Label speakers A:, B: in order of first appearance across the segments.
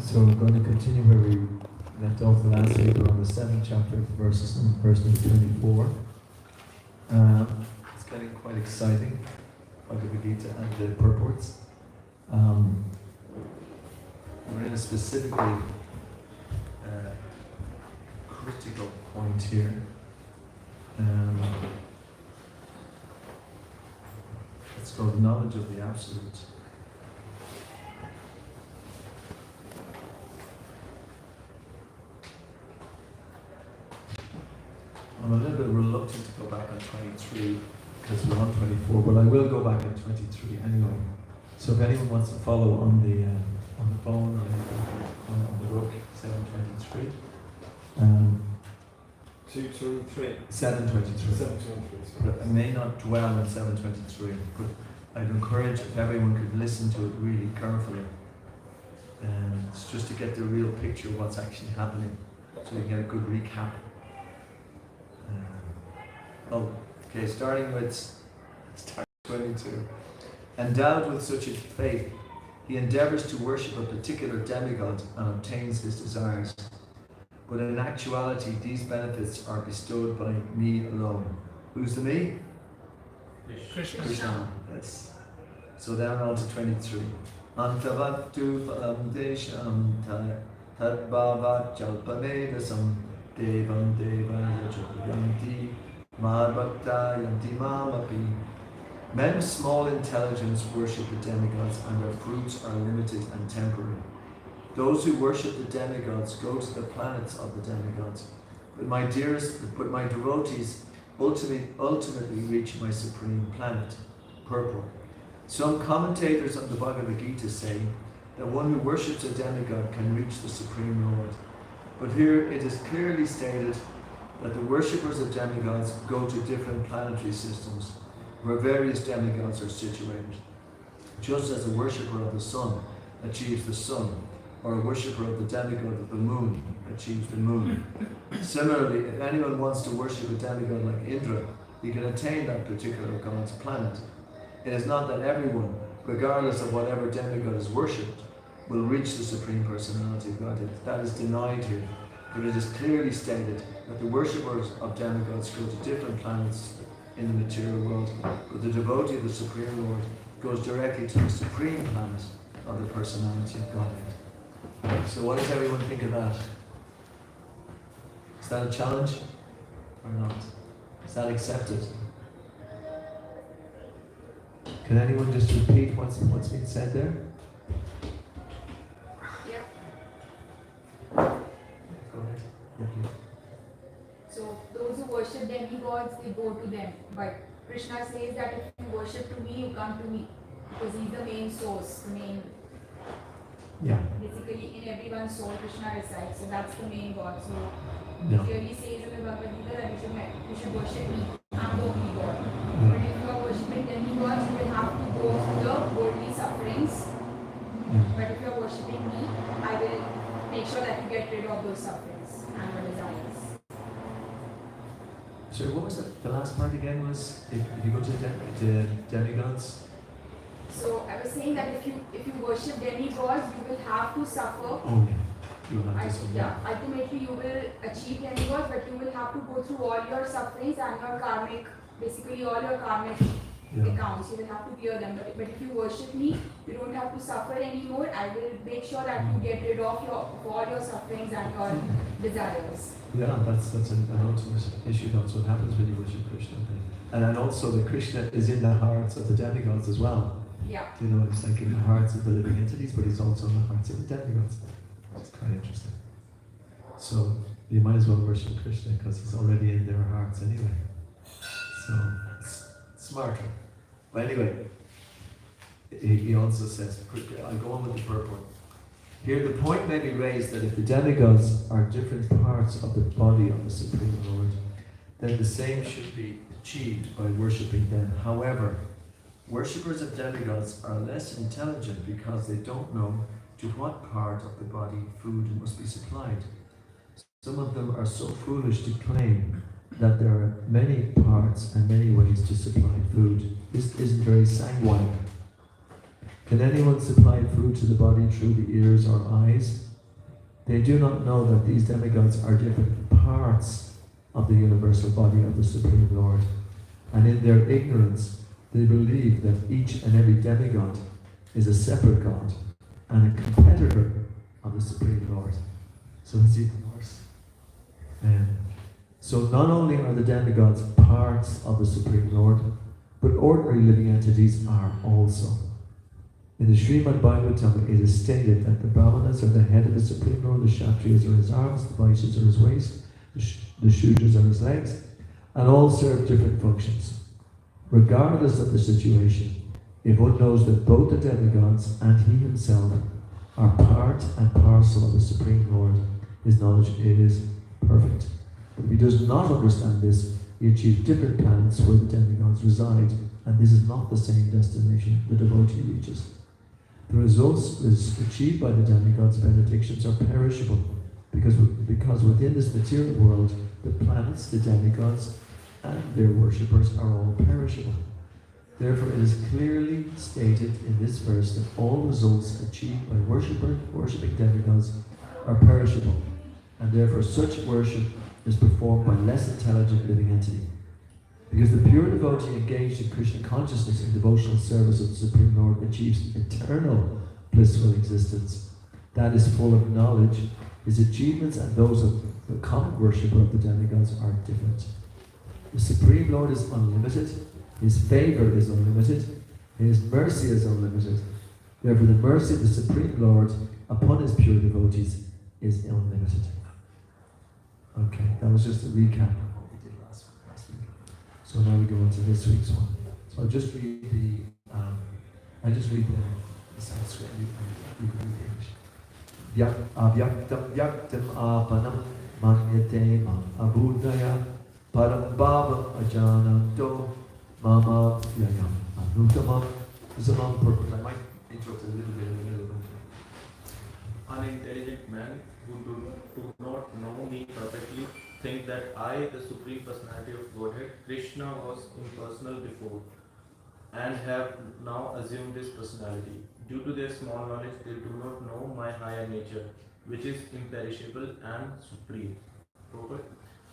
A: So we're going to continue where we left off the last week. We're on the 7th chapter, verse number 24. It's getting quite exciting, Bhagavad Gita and the purports. We're in a specifically critical point here. It's called knowledge of the absolute. I'm a little bit reluctant to go back on 23 because we're on 24, but I will go back on 23 anyway. So if anyone wants to follow on the phone or on the book, 723. 723. But I may not dwell on 723, but I'd encourage if everyone could listen to it really carefully. It's just to get the real picture of what's actually happening, so you get a good recap. Okay, starting with 22. Endowed with such a faith, he endeavours to worship a particular demigod and obtains his desires. But in actuality, these benefits are bestowed by me alone. Who's the me? Krishna. Yes. So then on to 23. Antavattu phalam desham tadbhavat jalpanedasam devam devaya chayanti madbhakta yanti mamapi. Men's small intelligence worship the demigods, and their fruits are limited and temporary. Those who worship the demigods go to the planets of the demigods, but my devotees ultimately reach my supreme planet, purple. Some commentators on the Bhagavad Gita say that one who worships a demigod can reach the Supreme Lord. But here it is clearly stated that the worshippers of demigods go to different planetary systems where various demigods are situated. Just as a worshipper of the sun achieves the sun, or a worshipper of the demigod of the moon achieves the moon. Similarly, if anyone wants to worship a demigod like Indra, he can attain that particular god's planet. It is not that everyone, regardless of whatever demigod is worshipped, will reach the Supreme Personality of Godhead. That is denied here, but it is clearly stated that the worshippers of demigods go to different planets in the material world, but the devotee of the Supreme Lord goes directly to the Supreme Planet of the Personality of Godhead. So what does everyone think of that? Is that a challenge or not? Is that accepted? Can anyone just repeat what's been said there?
B: Yeah.
A: Go ahead. Yeah.
B: So those who worship demigods, they go to them. But Krishna says that if you worship to me, you come to me. Because he's the main source, the main.
A: Yeah.
B: Basically, in everyone's soul, Krishna resides. So that's the main God. So
A: No.
B: clearly says in the Bhagavad Gita that you should worship me. I'm the only God. But if you are worshipping demigods, you will have to go through the worldly sufferings. But if you are worshipping me, I will make sure that you get rid of those sufferings and your desires.
A: So what was the last part again was if you go to demigods?
B: So I was saying that if you worship demigods, you will have to suffer.
A: Oh yeah. You will have to suffer.
B: Yeah, ultimately you will achieve demigods, but you will have to go through all your sufferings and your karmic, basically all your karmic accounts. You will have to clear them. But if you worship me, you don't have to suffer anymore. I will make sure that you get rid of all your sufferings and your desires.
A: Yeah, that's an ultimate issue. That's what happens when you worship Krishna. And also that Krishna is in the hearts of the demigods as well.
B: Yeah.
A: You know, it's like in the hearts of the living entities, but he's also in the hearts of the demigods. It's quite interesting. So you might as well worship Krishna because he's already in their hearts anyway. So it's smarter. But anyway, he also says, I'll go on with the purport. Here the point may be raised that if the demigods are different parts of the body of the Supreme Lord, then the same should be achieved by worshipping them. However, worshippers of demigods are less intelligent because they don't know to what part of the body food must be supplied. Some of them are so foolish to claim that there are many parts and many ways to supply food. This isn't very sanguine. Can anyone supply food to the body through the ears or eyes? They do not know that these demigods are different parts of the universal body of the Supreme Lord. And in their ignorance, they believe that each and every demigod is a separate god and a competitor of the Supreme Lord. So it's even worse. So not only are the demigods parts of the Supreme Lord, but ordinary living entities are also. In the Srimad Bhagavatam, it is stated that the Brahmanas are the head of the Supreme Lord, the Kshatriyas are his arms, the Vaishyas are his waist, the Shudras are his legs, and all serve different functions. Regardless of the situation, if one knows that both the demigods and he himself are part and parcel of the Supreme Lord, his knowledge is perfect. But if he does not understand this, he achieves different planets where the demigods reside, and this is not the same destination the devotee reaches. The results achieved by the demigods' benedictions are perishable, because within this material world, the planets, the demigods, and their worshippers are all perishable. Therefore, it is clearly stated in this verse that all results achieved by worshipping demigods are perishable, and therefore such worship is performed by less intelligent living entity. Because the pure devotee engaged in Krishna consciousness and devotional service of the Supreme Lord achieves eternal blissful existence. That is full of knowledge. His achievements and those of the common worshipper of the demigods are different. The Supreme Lord is unlimited. His favor is unlimited. His mercy is unlimited. Therefore, the mercy of the Supreme Lord upon his pure devotees is unlimited. Okay, that was just a recap of what we did last week. So now we go on to this week's one. So I'll just read the Sanskrit. You can read the English. Avyaktam yaktam apanam manyate ma abudaya param bhava ajananto mama vyayam anutamam. There's a long purpose. I might interrupt a little bit in the middle of it.
C: unintelligent men who do not know me perfectly think that I, the Supreme Personality of Godhead, Krishna, was impersonal before and have now assumed this personality. Due to their small knowledge, they do not know my higher nature, which is imperishable and supreme. Over.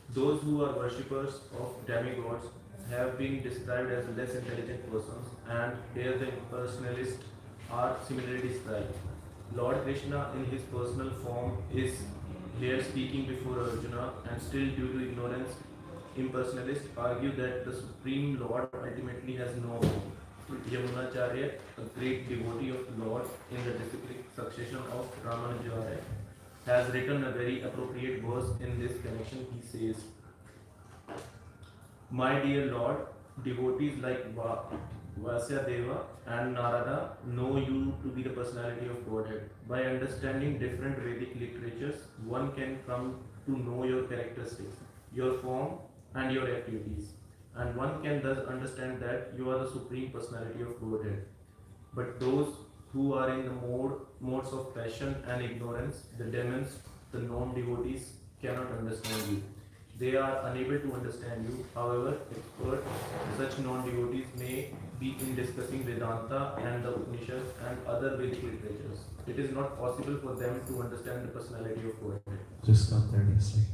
C: Those who are worshippers of demigods have been described as less intelligent persons, and here the impersonalists are similarly described. Lord Krishna, in his personal form, is here speaking before Arjuna, and still, due to ignorance, impersonalists argue that the Supreme Lord ultimately has no form. Yamunacharya, a great devotee of the Lord in the disciplic succession of Ramanujacharya, has written a very appropriate verse in this connection. He says, my dear Lord, devotees like Vasudeva and Narada know you to be the personality of Godhead. By understanding different Vedic literatures, one can come to know your characteristics, your form, and your activities. And one can thus understand that you are the Supreme Personality of Godhead. But those who are in the modes of passion and ignorance, the demons, the non-devotees, cannot understand you. They are unable to understand you. However, expert such non-devotees may be in discussing Vedanta and the Upanishads and other Vedic literatures. It is not possible for them to understand the personality of Godhead.
A: Just stop there for a second.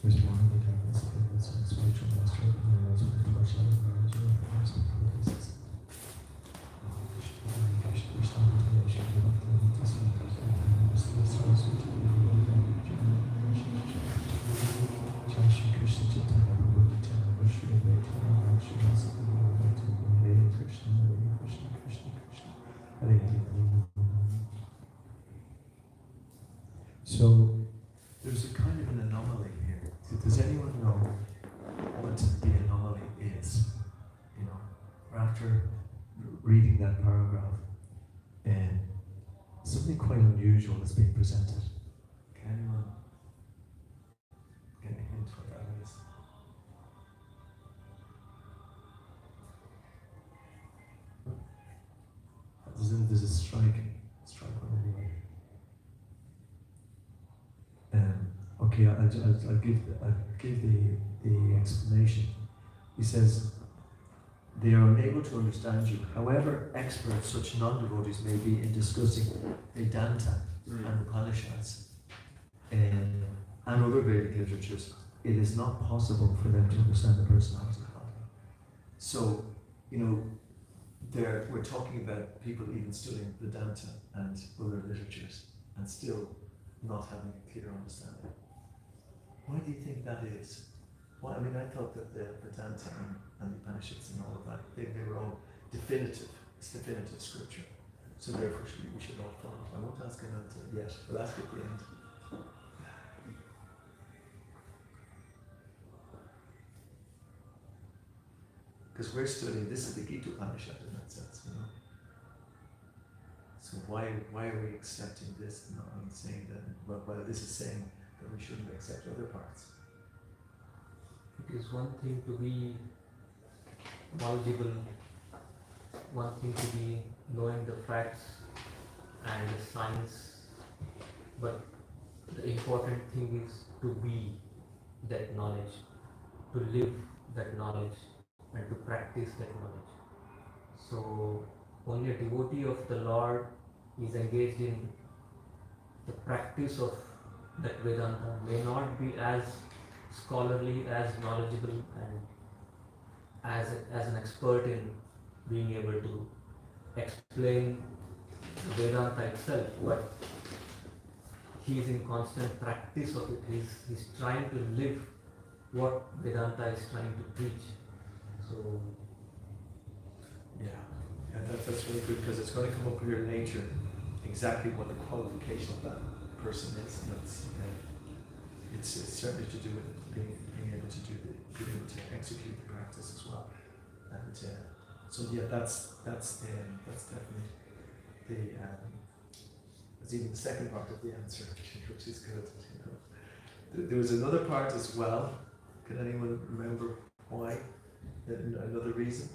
A: There's one of the devils, a spiritual master, and knows what the Krishna So there's a kind of an anomaly here. So does anyone know what the anomaly is? You know, after reading that paragraph, and something quite unusual is being presented. Can anyone get a hint what that is? There's a strike on anyway. Okay, I'll give the explanation. He says, they are unable to understand you. However expert such non-devotees may be in discussing Vedanta and Upanishads and other Vedic literatures, it is not possible for them to understand the personality of God. So, you know, we're talking about people even studying Vedanta and other literatures and still not having a clear understanding. Why do you think that is? Well, I mean, I thought that the Vedanta and the Upanishads and all of that, they were all definitive. It's definitive scripture. So therefore, we should all follow it. I won't ask him that yet, but ask at the end. Because we're studying, this is the Gita Upanishad in that sense, you know. So why are we accepting this and not saying that, while this is saying that we shouldn't accept other parts?
D: It is one thing to be knowledgeable, one thing to be knowing the facts and the science, but the important thing is to be that knowledge, to live that knowledge, and to practice that knowledge. So only a devotee of the Lord is engaged in the practice of that Vedanta, may not be as scholarly, as knowledgeable, and as an expert in being able to explain Vedanta itself, but he is in constant practice of it. He's trying to live what Vedanta is trying to preach. So
A: that's really good, because it's going to come up here later exactly what the qualification of that person is, and it's certainly to do with being able to execute the practice as well. And so that's definitely that's even the second part of the answer, which is good. You know, there was another part as well. Can anyone remember why? Another reason?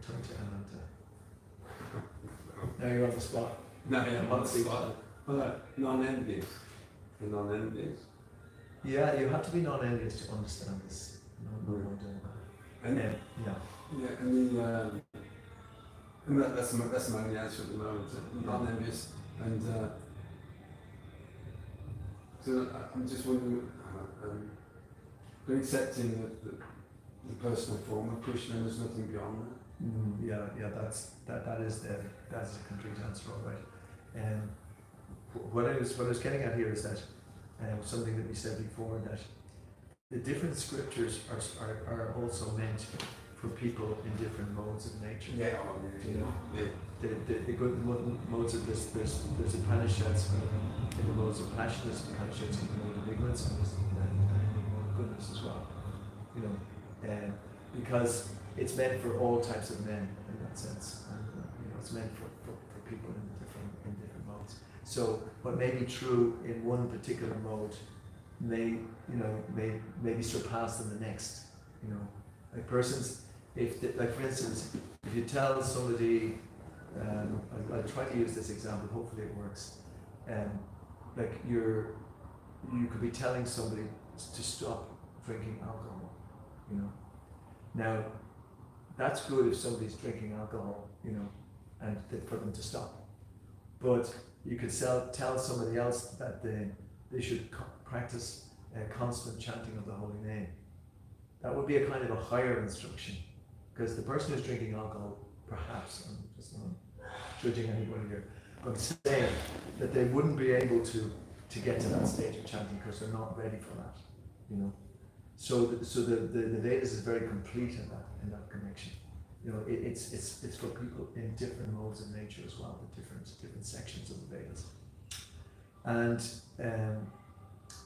A: turn to Ananta. Now you're on the spot.
E: No, yeah, on the spot. Well, non-envious. The non-envious.
A: Yeah, you have to be non-envious to understand this. No,
E: And
A: yeah.
E: yeah, and that's my only answer at the moment. Non-envious, and so I'm just wondering, accepting the personal form of Krishna, and there's nothing beyond that.
A: Yeah. That is a complete answer, all right. What I was getting at here is that something that we said before, that the different scriptures are also meant for people in different modes of nature.
E: Yeah,
A: You know, the good modes of this, there's Upanishads in the modes of passion, there's Upanishads in the mode of ignorance, and there's in the mode of goodness as well. You know, because it's meant for all types of men in that sense, and you know, it's meant for people in different modes. So what may be true in one particular mode may be surpassed in the next. You know, like persons, like for instance, if you tell somebody, I'll try to use this example, hopefully it works. Like you could be telling somebody to stop drinking alcohol. You know, now that's good if somebody's drinking alcohol, you know, and for them to stop. But you could tell somebody else that they should practice constant chanting of the holy name. That would be a kind of a higher instruction, because the person who's drinking alcohol, perhaps, I'm just not judging anybody here, but I'm saying that they wouldn't be able to get to that stage of chanting because they're not ready for that, you know. So the Vedas is very complete in that connection. You know, it's for people in different modes of nature as well, the different sections of the Vedas. And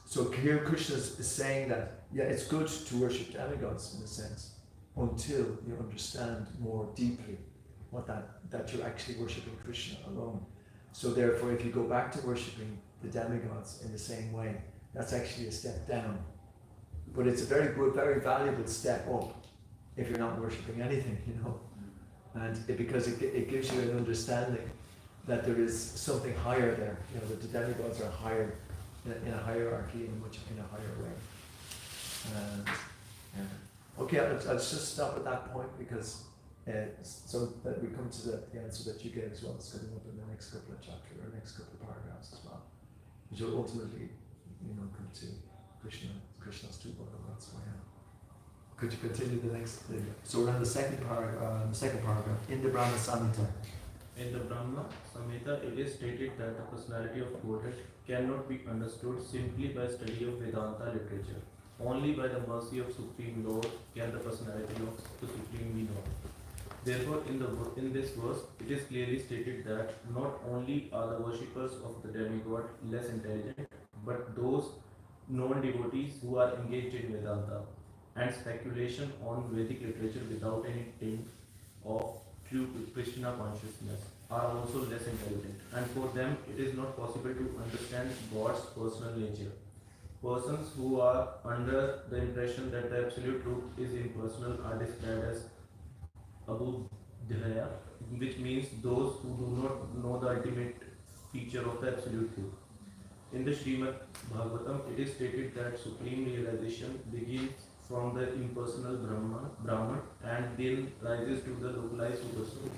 A: so here Krishna is saying that, yeah, it's good to worship demigods in a sense, until you understand more deeply that you're actually worshipping Krishna alone. So therefore, if you go back to worshipping the demigods in the same way, that's actually a step down. But it's a very good, very valuable step up if you're not worshipping anything, you know. And because it gives you an understanding that there is something higher there, you know, that the demigods are higher in a hierarchy in a higher way. And okay, I'll just stop at that point, because so that we come to the answer that you gave as well. It's coming up in the next couple of chapters or next couple of paragraphs as well, which will ultimately, you know, come to Krishna's two Bhagavats. Could you continue the next thing? So we're on the second paragraph in the Brahma Samhita.
C: In the Brahma Samhita, it is stated that the personality of Godhead cannot be understood simply by study of Vedanta literature. Only by the mercy of Supreme Lord can the personality of the Supreme be known. Therefore, in this verse, it is clearly stated that not only are the worshippers of the demigod less intelligent, but those non-devotees who are engaged in Vedanta and speculation on Vedic literature without any taint of true Krishna consciousness are also less intelligent, and for them it is not possible to understand God's personal nature. Persons who are under the impression that the absolute truth is impersonal are described as abudhaya, which means those who do not know the ultimate feature of the absolute truth. In the Srimad Bhagavatam, it is stated that supreme realization begins from the impersonal Brahman and then rises to the localized Supersoul.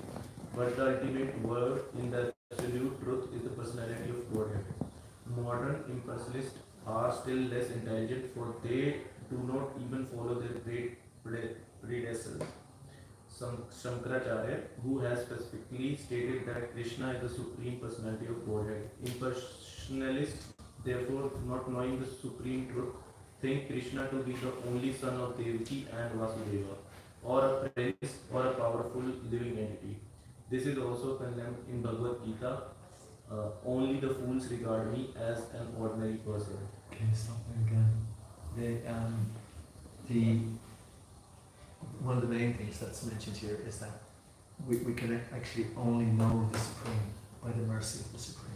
C: But the ultimate word in the absolute truth is the personality of Godhead. Modern impersonalists are still less intelligent, for they do not even follow their great predecessors. Shankaracharya, who has specifically stated that Krishna is the supreme personality of Godhead. Impersonalists, therefore, not knowing the supreme truth, think Krishna to be the only son of Devaki and Vasudeva, or a prince, or a powerful living entity. This is also condemned in Bhagavad Gita. Only the fools regard me as an ordinary person.
A: Okay, stop there again. One of the main things that's mentioned here is that we can actually only know the Supreme by the mercy of the Supreme.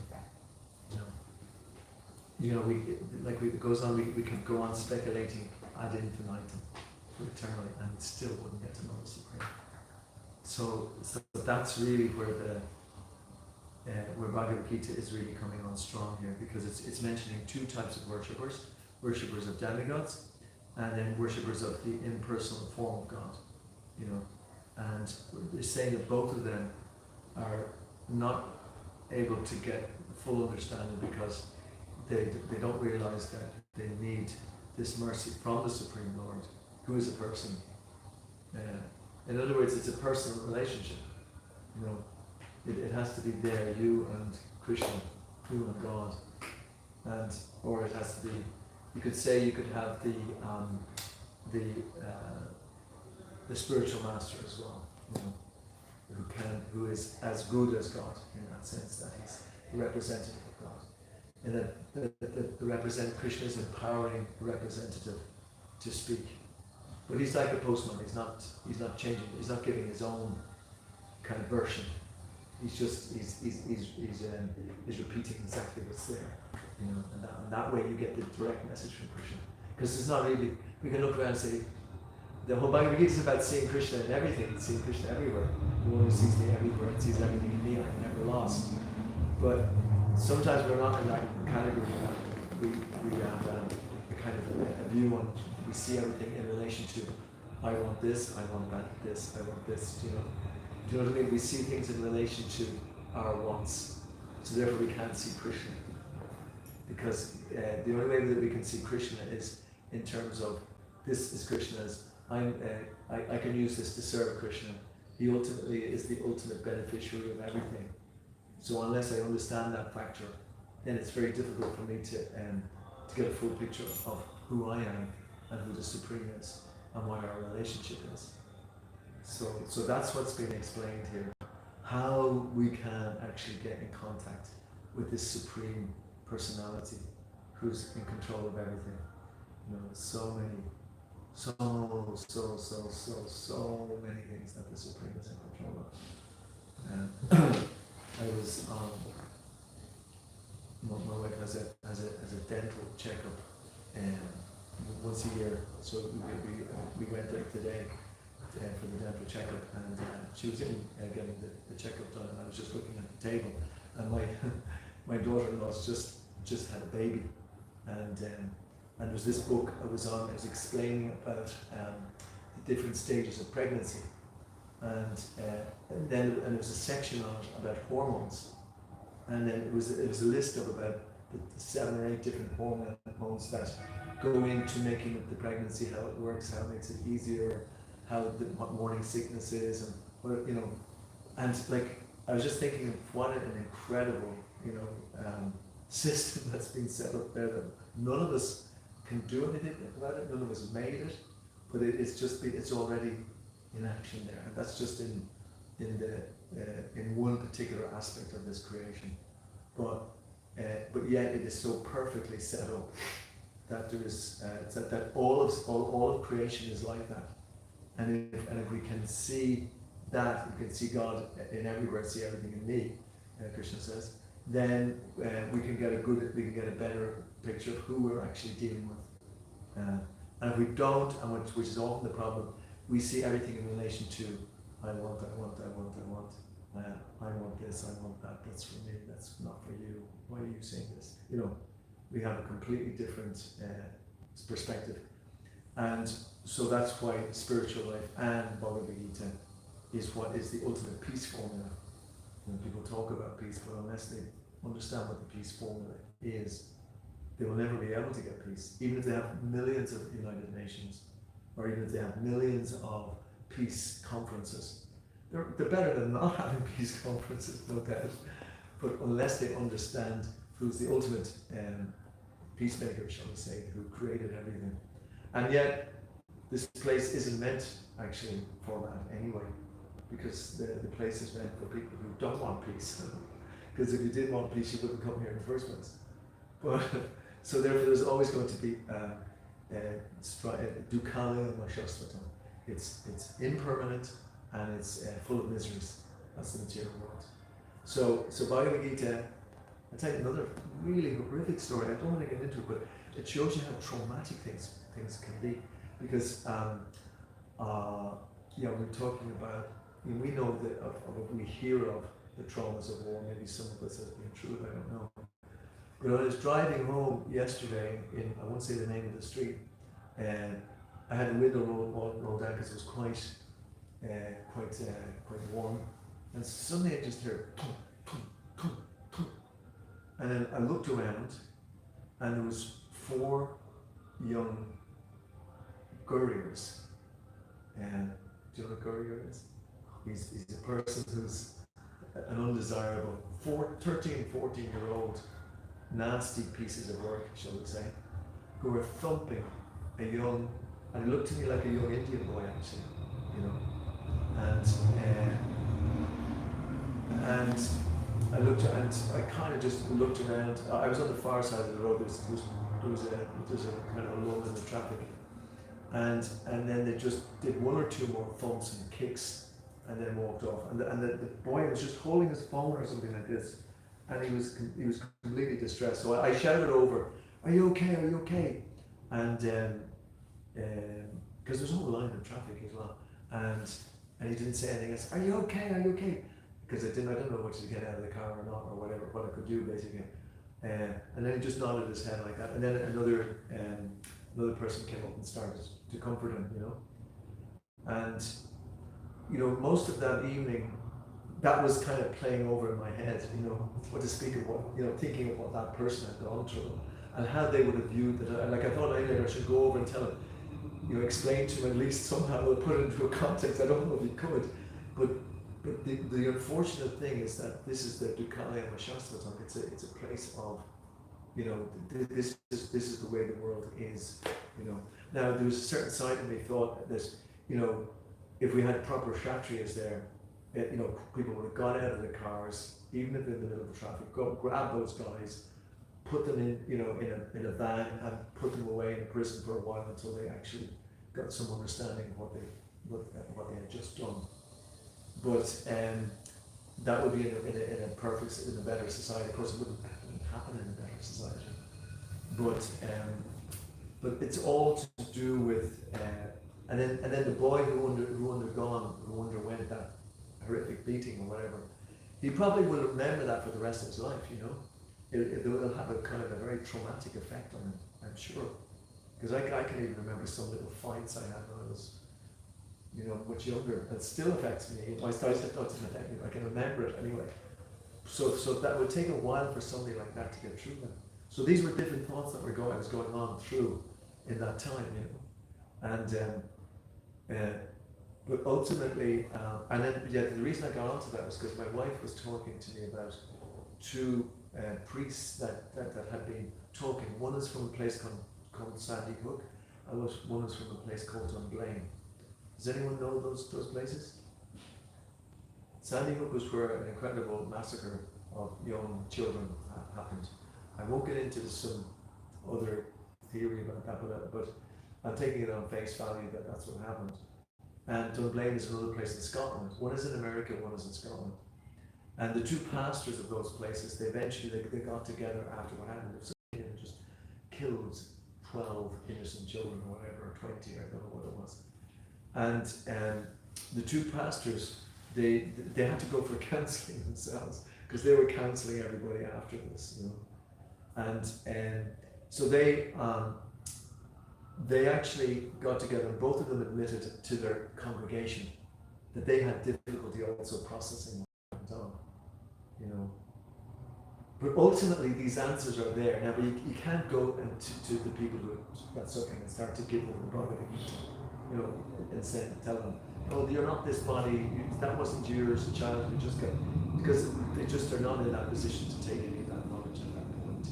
A: It goes on. We can go on speculating ad infinitum eternally, and still wouldn't get to know the Supreme. So that's really where Bhagavad Gita is really coming on strong here, because it's mentioning two types of worshippers of demigods, and then worshippers of the impersonal form of God, you know. And they're saying that both of them are not able to get full understanding because they don't realize that they need this mercy from the Supreme Lord, who is a person. In other words, it's a personal relationship, you know. It has to be there, you and Krishna, you and God, or it has to be. You could say you could have the spiritual master as well, you know, who is as good as God in that sense, that he's the representative of God, and that the Krishna is empowering the representative to speak, but he's like a postman. He's not changing. He's not giving his own kind of version. He's repeating exactly what's there, you know, and that way you get the direct message from Krishna. Because it's not really, we can look around and say, the whole Bhagavad Gita is about seeing Krishna in everything, seeing Krishna everywhere. The one who sees me everywhere and sees everything in me, I'm never lost. But sometimes we're not in that category. We have a kind of a view on, we see everything in relation to, I want this, I want this, I want this, you know. Do you know what I mean? We see things in relation to our wants. So therefore we can't see Krishna. Because the only way that we can see Krishna is in terms of, this is Krishna's, I can use this to serve Krishna. He ultimately is the ultimate beneficiary of everything. So unless I understand that factor, then it's very difficult for me to get a full picture of who I am and who the Supreme is and what our relationship is. So that's what's been explained here. How we can actually get in contact with this Supreme Personality who's in control of everything. You know, so many things that the Supreme is in control of. I was my wife has a dental checkup once a year, so we went there today for the dental checkup, and she was in getting the checkup done, and I was just looking at the table, and my daughter-in-law's just had a baby, and there was this book I was on. It was explaining about the different stages of pregnancy, and then there was a section on it about hormones, and then it was a list of about the 7 or 8 different hormones that go into making the pregnancy, how it works, how it makes it easier, what morning sickness is, and what, you know, and like I was just thinking of what an incredible, you know, system that's been set up there that none of us can do anything about it. None of us made it, but it's already in action there, and that's just in one particular aspect of this creation. But yet it is so perfectly set up that there is that all of creation is like that. And if we can see that, we can see God in everywhere, see everything in me, Krishna says, then we can get a better picture of who we're actually dealing with. And if we don't, and which is often the problem, we see everything in relation to I want this, I want that, that's for me, that's not for you, why are you saying this? You know, we have a completely different perspective. And so that's why spiritual life and Bhagavad Gita is what is the ultimate peace formula. When people talk about peace, but unless they understand what the peace formula is, they will never be able to get peace. Even if they have millions of United Nations, or even if they have millions of peace conferences, they're better than not having peace conferences, no doubt. But unless they understand who's the ultimate peacemaker, shall we say, who created everything. And yet, this place isn't meant actually for that anyway, because the place is meant for people who don't want peace. Because if you did want peace, you wouldn't come here in the first place. But so therefore, there's always going to be dukkha mashasvatam. It's impermanent and it's full of miseries. That's the material world. So Bhagavad Gita, I'll tell you another really horrific story. I don't want to get into it, but it shows you how traumatic things can be. Because we're talking about mean, we know that we hear of the traumas of war. Maybe some of us has been through it. I don't know. But I was driving home yesterday I won't say the name of the street, and I had the window rolled down because it was quite warm, and suddenly I just heard thump, thump, thump, thump. And then I looked around, and there was 4 young couriers. And do you know what a courier is? He's a person who's an undesirable 13, 14-year-old nasty pieces of work, shall we say, who were thumping a young, and it looked to me like a young Indian boy actually, you know. And I looked, and I kind of just looked around. I was on the far side of the road. There was a kind of a lull in the traffic, and then they just did 1 or 2 more thumps and kicks, and then walked off. And the boy was just holding his phone or something like this, and he was completely distressed. So I shouted over, "Are you okay? Are you okay?" And because there's no line of traffic as well, and he didn't say anything. I said, "Are you okay? Are you okay?" Because I don't know what to get out of the car or not, or whatever, what I could do basically. And then he just nodded his head like that. And then another person came up and started to comfort him, you know. And you know, most of that evening, that was kind of playing over in my head, you know, what to speak of, what, you know, thinking of what that person had gone through and how they would have viewed that. Like I thought I should go over and tell him, you know, explain to him at least somehow, or put it into a context. I don't know if he could, but the unfortunate thing is that this is the Dukhalaya Mashastvatam. It's a place of, you know, this is the way the world is, you know. Now there was a certain side of me thought that, you know, if we had proper Kshatriyas there, you know, people would have got out of the cars, even if they're in the middle of the traffic, go grab those guys, put them in, you know, in a van, and put them away in prison for a while until they actually got some understanding of what they had just done. But that would be in a better society. Of course, it wouldn't happen in a better society. But it's all to do with, and then the boy who underwent that horrific beating or whatever, he probably will remember that for the rest of his life. You know, it will have a kind of a very traumatic effect on him, I'm sure. Because I can even remember some little fights I had when I was, you know, much younger. It still affects me. My stories have not affect me. I can remember it anyway. So that would take a while for somebody like that to get through them. So these were different thoughts that I was going on through in that time, you know. And but ultimately, and then the reason I got onto that was because my wife was talking to me about 2 priests that had been talking. One is from a place called Sandy Hook, and one is from a place called Dunblane. Does anyone know those places? Sandy Hook was where an incredible massacre of young children happened. I won't get into some other theory about that, but I'm taking it on face value that that's what happened. And Dunblane is another place in Scotland. One is in America, one is in Scotland. And the 2 pastors of those places, they got together after what happened. And just killed 12 innocent children or whatever, or 20, I don't know what it was. And the 2 pastors, they had to go for counselling themselves because they were counselling everybody after this, you know. And so they actually got together, and both of them admitted to their congregation that they had difficulty also processing what went on, you know. But ultimately, these answers are there. Now, you can't go to the people who got suffering and start to give them the Bhagavad Gita, you know, and tell them, "Oh, you're not this body. That wasn't yours, a child. You just got," because they just are not in that position to take any of that knowledge at that point.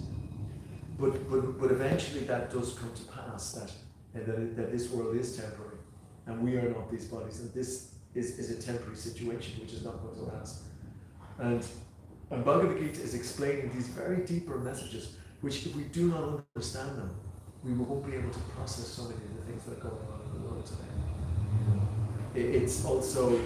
A: But eventually, that does come to pass that this world is temporary, and we are not these bodies, and this is a temporary situation which is not going to last. And Bhagavad Gita is explaining these very deeper messages, which if we do not understand them, we won't be able to process so many of the things that are going on in the world today. It's also,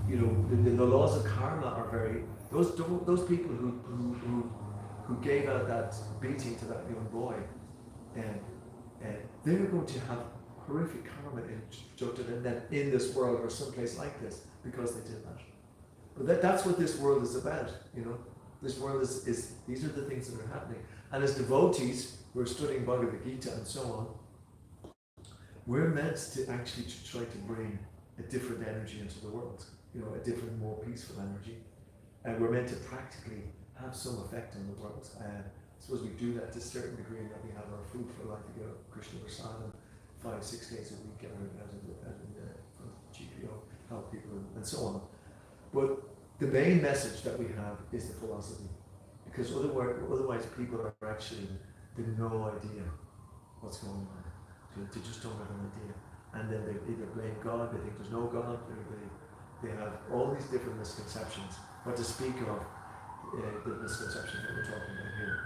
A: you know, the laws of karma are very, those people who gave out that beating to that young boy, they're going to have horrific karma inflicted and then in this world or someplace like this because they did that. But that's what this world is about, you know. This world is these are the things that are happening. And as devotees who are studying Bhagavad Gita and so on, we're meant to actually try to bring a different energy into the world, you know, a different, more peaceful energy. And we're meant to practically have some effect on the world. I suppose we do that to a certain degree in that we have our food for life. We go Krishna Prasadam 5-6 days a week out in the GPO, help people and so on. But the main message that we have is the philosophy. Because otherwise people are actually, they have no idea what's going on. They just don't have an idea. And then they either blame God, they think there's no God, they have all these different misconceptions. What to speak of the misconceptions that we're talking about here.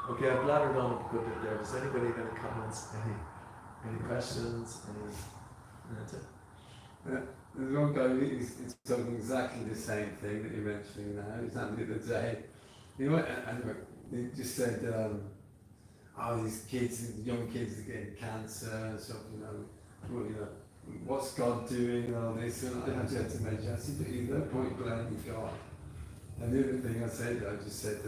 A: Okay, I've blattered on a good bit there. Does anybody have any comments, any questions, that's it?
E: There's one guy who's talking exactly the same thing that you're mentioning now. He's had the other day. You know what? Anyway, he just said, these kids, young kids are getting cancer and stuff, well, what's God doing and all this? And I had to mention, I said, there's no point blaming God. And the other thing I just said,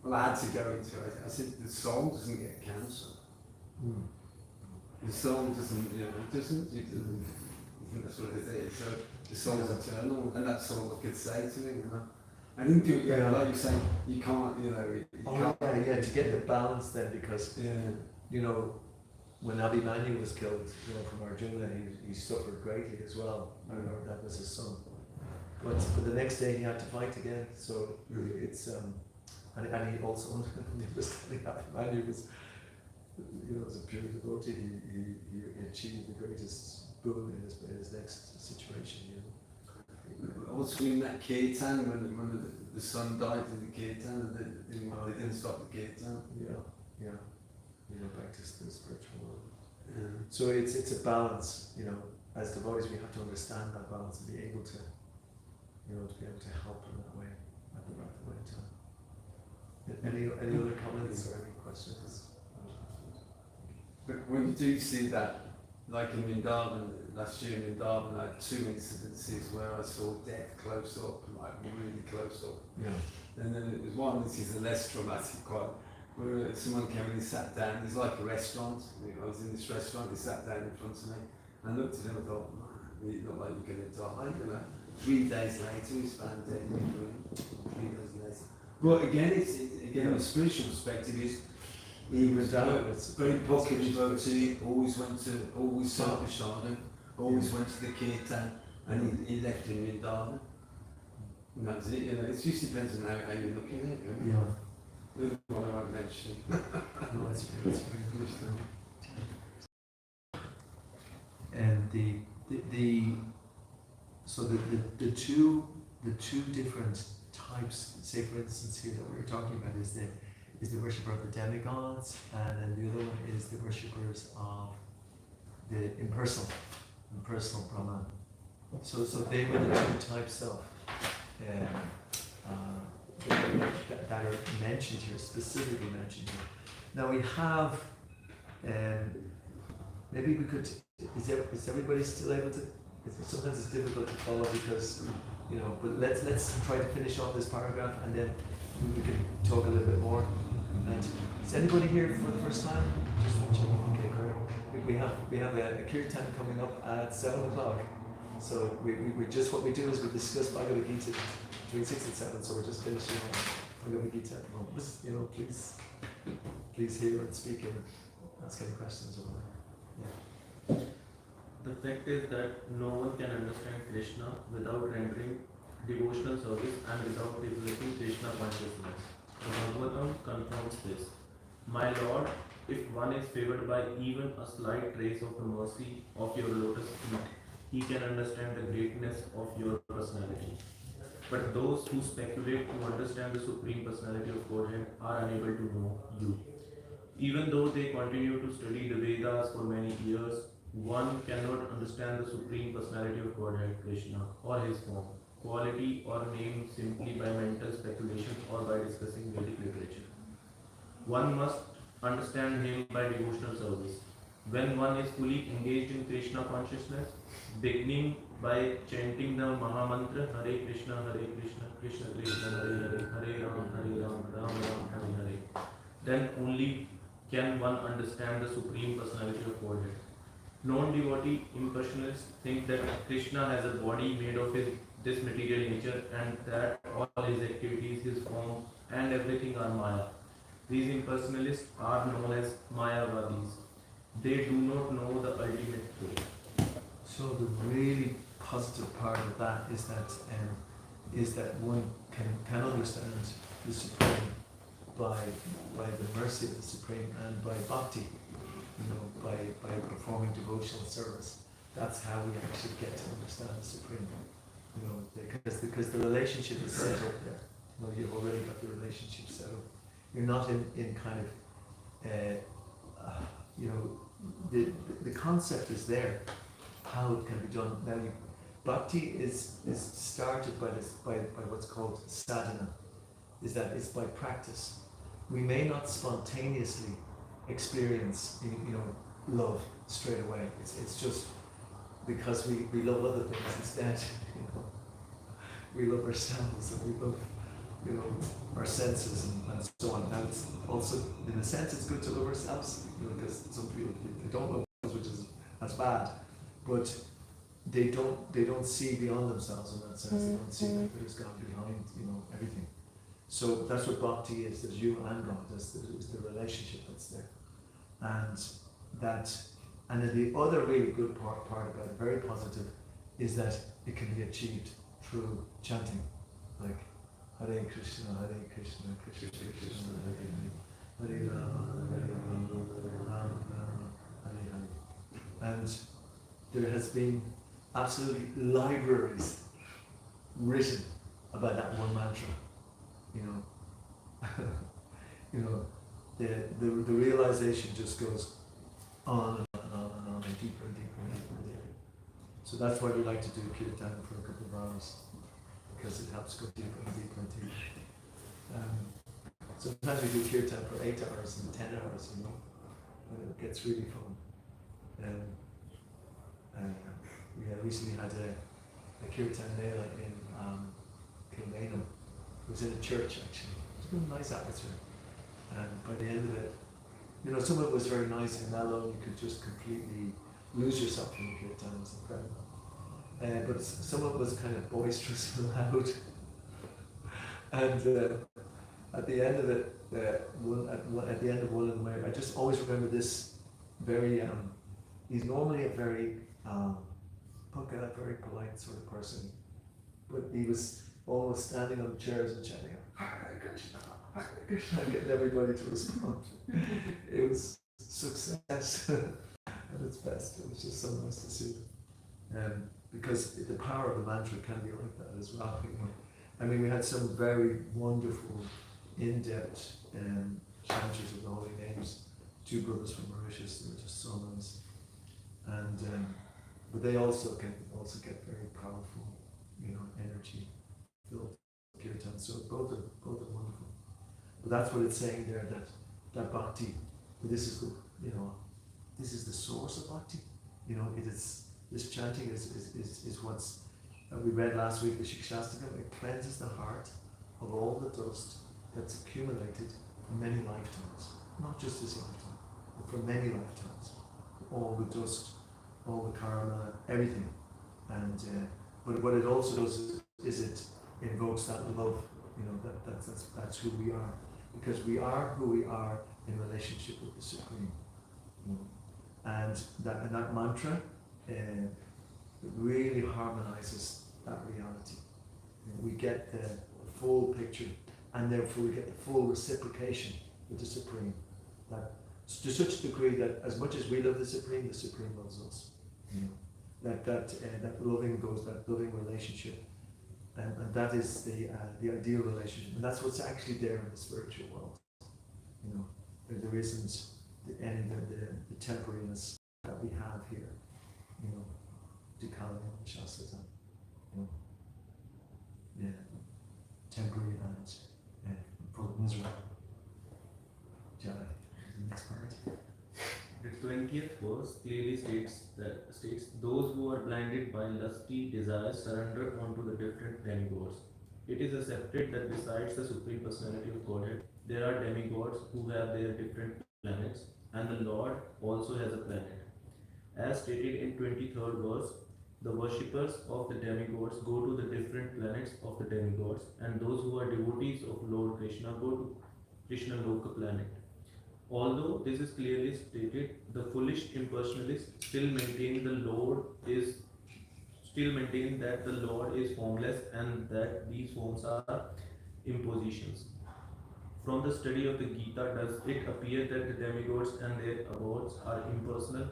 E: well, I had to go into it. I said, the soul doesn't get cancer.
A: Mm.
E: The soul doesn't, it doesn't. That's what it is. So the soul is eternal, and that's all I could say to him. I didn't do it, like you're saying, you can't,
A: to get the balance then, because when Abhimanyu was killed, from Arjuna, he suffered greatly as well. That was his son. But the next day he had to fight again. So it's and he also Abhimanyu was, as a pure devotee, he achieved the greatest boon in his next situation.
E: Also in that Kirtan, when the son died in the Kirtan, they didn't stop the Kirtan.
A: Practice the spiritual world. Yeah. So it's a balance, as devotees we have to understand that balance and be able to, to be able to help in that way at the right time. Any other comments or any questions?
E: But when you do see that, like in Vrindavan, last year in Vrindavan, I had 2 incidences where I saw death close up, like really close up.
A: Yeah.
E: And then there was one, this is a less traumatic quite, where someone came and he sat down, there's like a restaurant, I was in this restaurant, he sat down in front of me, and I looked at him and thought, you look like you're going to die, 3 days later he's found dead in the room, 3 days later. But again, from a spiritual perspective, he was very popular devotee, always saw Prashadam, always went to the Kirtan, and he left in Vrindavan. And that's it, it just depends on how you're looking at it.
A: Yeah.
E: That's what I mentioned.
A: No, that's very good. And the two different types, say for instance here that we were talking about is the worshipper of the demigods, and then the other one is the worshippers of the impersonal Brahman. So they were the two types of that are mentioned here, specifically mentioned here. Now we have, maybe we could, is everybody still able to, sometimes it's difficult to follow because, but let's try to finish off this paragraph and then we can talk a little bit more. And is anybody here for the first time? Just okay, great. We have a Kirtan coming up at 7 o'clock. So we just, what we do is we discuss Bhagavad Gita between 6 and 7, so we're just finishing Bhagavad Gita at the moment. Please hear and speak and ask any questions or whatever.
C: The fact is that no one can understand Krishna without rendering devotional service and without developing Krishna consciousness. The Bhagavatam confirms this. My Lord, if one is favored by even a slight trace of the mercy of your lotus feet, he can understand the greatness of your personality. But those who speculate to understand the Supreme Personality of Godhead are unable to know you. Even though they continue to study the Vedas for many years, one cannot understand the Supreme Personality of Godhead, Krishna, or his form, quality, or name simply by mental speculation or by discussing Vedic literature. One must understand him by devotional service. When one is fully engaged in Krishna consciousness, beginning by chanting the Maha Mantra Hare Krishna, Krishna Krishna, Hare Hare, Hare Ram, Ram Ram, Hare Hare, then only can one understand the Supreme Personality of Godhead. Non-devotee impersonalists think that Krishna has a body made of this material nature and that all his activities, his form and everything are Maya. These impersonalists are known as Mayavadis. They do not know the ultimate truth.
A: So the really positive part of that is that one can understand the Supreme by the mercy of the Supreme and by bhakti, by performing devotional service. That's how we actually get to understand the Supreme, because the relationship is set up there. You've already got the relationship set up. You're not in kind of, the concept is there, how it can be done. Now, bhakti is started by what's called sadhana, is that it's by practice. We may not spontaneously experience, love straight away. It's just because we love other things instead. We love ourselves and we love, our senses and so on. Now, it's also, in a sense, it's good to love ourselves, because some people they don't love us, which is that's bad, but they don't see beyond themselves in that sense. They don't see that there's God behind, everything. So that's what bhakti is. There's you and God. There's the relationship that's there, and then the other really good part about it, very positive, is that it can be achieved through chanting, like Hare Krishna, Krishna Krishna, Hare Hare, Hare Rama, Ram Rama, Hare Hare. And there has been absolutely libraries written about that one mantra. The realization just goes on and on and on and deeper and deeper and deeper and deeper. So that's why we like to do Kirtan for a couple of hours, because it helps go deeper and deeper and deeper. Sometimes we do Kirtan for 8 hours and 10 hours, and it gets really fun. We recently had a Kirtan Mela in Kilmainham. It was in a church actually. It was a nice atmosphere. And by the end of it, some of it was very nice and mellow. You could just completely lose yourself in the Kirtan. It was incredible. But some of it was kind of boisterous and loud. And at the end of it, at the end of one of them, I just always remember this very. He's normally a very very polite sort of person, but he was always standing on the chairs and chanting Hare Krishna, Hare Krishna, getting everybody to respond. It was success at its best. It was just so nice to see. Because the power of the mantra can be like that as well. I mean, we had some very wonderful, in-depth chanters of the holy names. 2 brothers from Mauritius. They were just so nice. And but they also can get very powerful, energy filled kirtan. So both are wonderful. But that's what it's saying there, that bhakti. This is the source of bhakti. It is, this chanting is what's we read last week, the Shikshastakam. It cleanses the heart of all the dust that's accumulated for many lifetimes, not just this lifetime, but for many lifetimes. All the dust, all the karma, everything. And but what it also does is it invokes that love. That's who we are, because we are who we are in relationship with the Supreme. And that mantra really harmonizes that reality. We get the full picture, and therefore we get the full reciprocation with the Supreme. That to such a degree that as much as we love the Supreme loves us. That loving relationship, and that is the ideal relationship, and that's what's actually there in the spiritual world. There isn't any of the temporariness that we have here. Dikali and Shastra. Temporary and full of misery. Jai. The next part.
C: So in 20th verse clearly states those who are blinded by lusty desires surrender onto the different demigods. It is accepted that besides the Supreme Personality of Godhead, there are demigods who have their different planets, and the Lord also has a planet. As stated in 23rd verse, the worshippers of the demigods go to the different planets of the demigods, and those who are devotees of Lord Krishna go to Krishna Loka planet. Although this is clearly stated, the foolish impersonalists still maintain that the Lord is formless and that these forms are impositions. From the study of the Gita, does it appear that the demigods and their abodes are impersonal?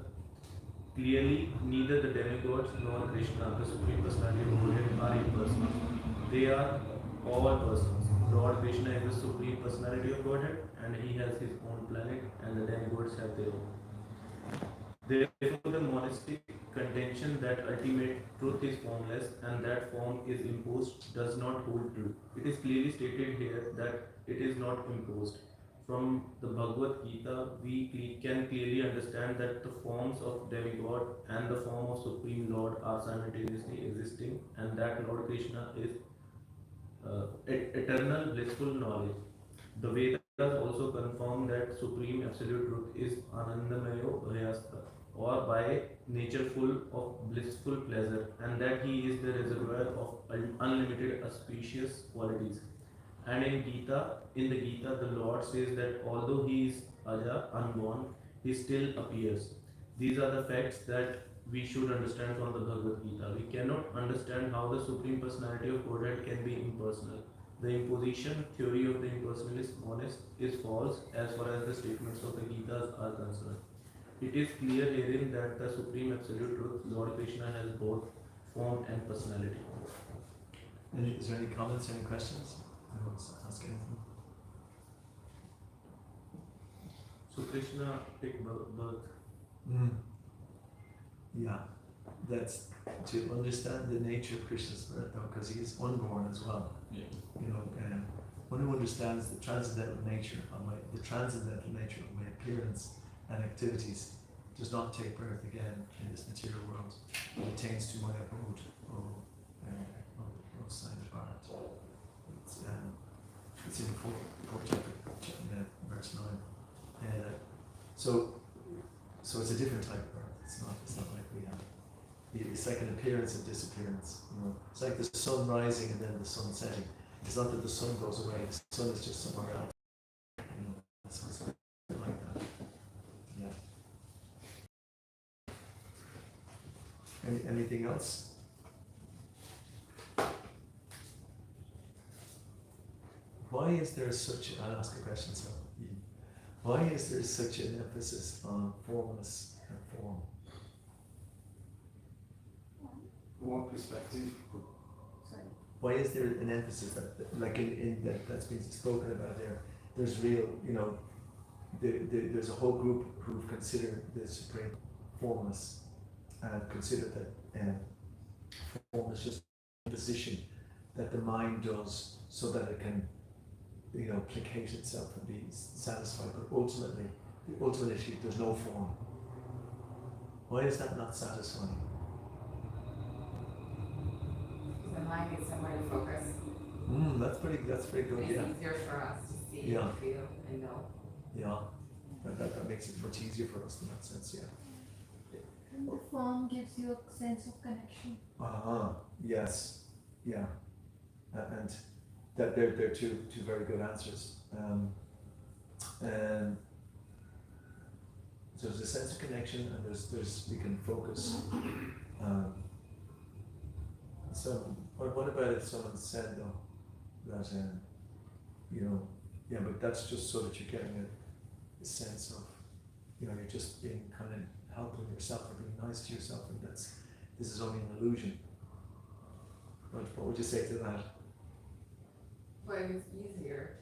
C: Clearly, neither the demigods nor Krishna, the Supreme Personality of Godhead, are impersonal. They are all persons. Lord Krishna is the Supreme Personality of Godhead, and he has his own planet, and the demigods have their own. Therefore, the monastic contention that ultimate truth is formless and that form is imposed does not hold true. It is clearly stated here that it is not imposed. From the Bhagavad Gita, we can clearly understand that the forms of demigod and the form of Supreme Lord are simultaneously existing, and that Lord Krishna is eternal blissful knowledge. The Vedas also confirm that Supreme Absolute Truth is Anandamayo Bhayasta, or by nature full of blissful pleasure, and that he is the reservoir of unlimited auspicious qualities. And in the Gita, the Lord says that although he is Aja, unborn, he still appears. These are the facts that we should understand from the Bhagavad Gita. We cannot understand how the Supreme Personality of Godhead can be impersonal. The imposition theory of the impersonalist monist is false as far as the statements of the Gitas are concerned. It is clear herein that the Supreme Absolute Truth, Lord Krishna, has both form and personality.
A: Is there any comments, any questions? I want to ask anything.
C: So Krishna take birth.
A: Yeah, that's to understand the nature of Krishna's birth, though, because he is unborn as well.
C: Yeah.
A: You know, one who understands the transcendental nature of my appearance and activities does not take birth again in this material world. It attains to my abode, O sign of heart. It's in the fourth chapter, verse 9. So it's a different type of birth. It's not like we have. It's like an appearance and disappearance. You know, it's like the sun rising and then the sun setting. It's not that the sun goes away. The sun is just somewhere else. You know, so it's like that. Yeah. Anything else? Why is there such? I'll ask a question. So, why is there such an emphasis on formless and form?
E: One perspective.
B: Sorry.
A: Why is there an emphasis that like in that's been spoken about there? There's real, you know, there's a whole group who've considered the supreme formless and considered that form is just a position that the mind does so that it can, you know, placate itself and be satisfied. But ultimately, the ultimate issue, there's no form. Why is that not satisfying?
F: The mind needs somewhere to focus.
A: That's pretty good.
F: It's
A: Yeah.
F: easier for us to see,
A: Yeah.
F: feel, and know.
A: Yeah. That makes it much easier for us in that sense. Yeah.
G: And the form gives you a sense of connection.
A: Yes, yeah, and that they're two very good answers. And so there's a sense of connection, and there's we can focus. So what about if someone said though that you know, yeah, but that's just so that you're getting a sense of, you know, you're just being kind of helping yourself or being nice to yourself, and this is only an illusion. What would you say to that?
F: But it's easier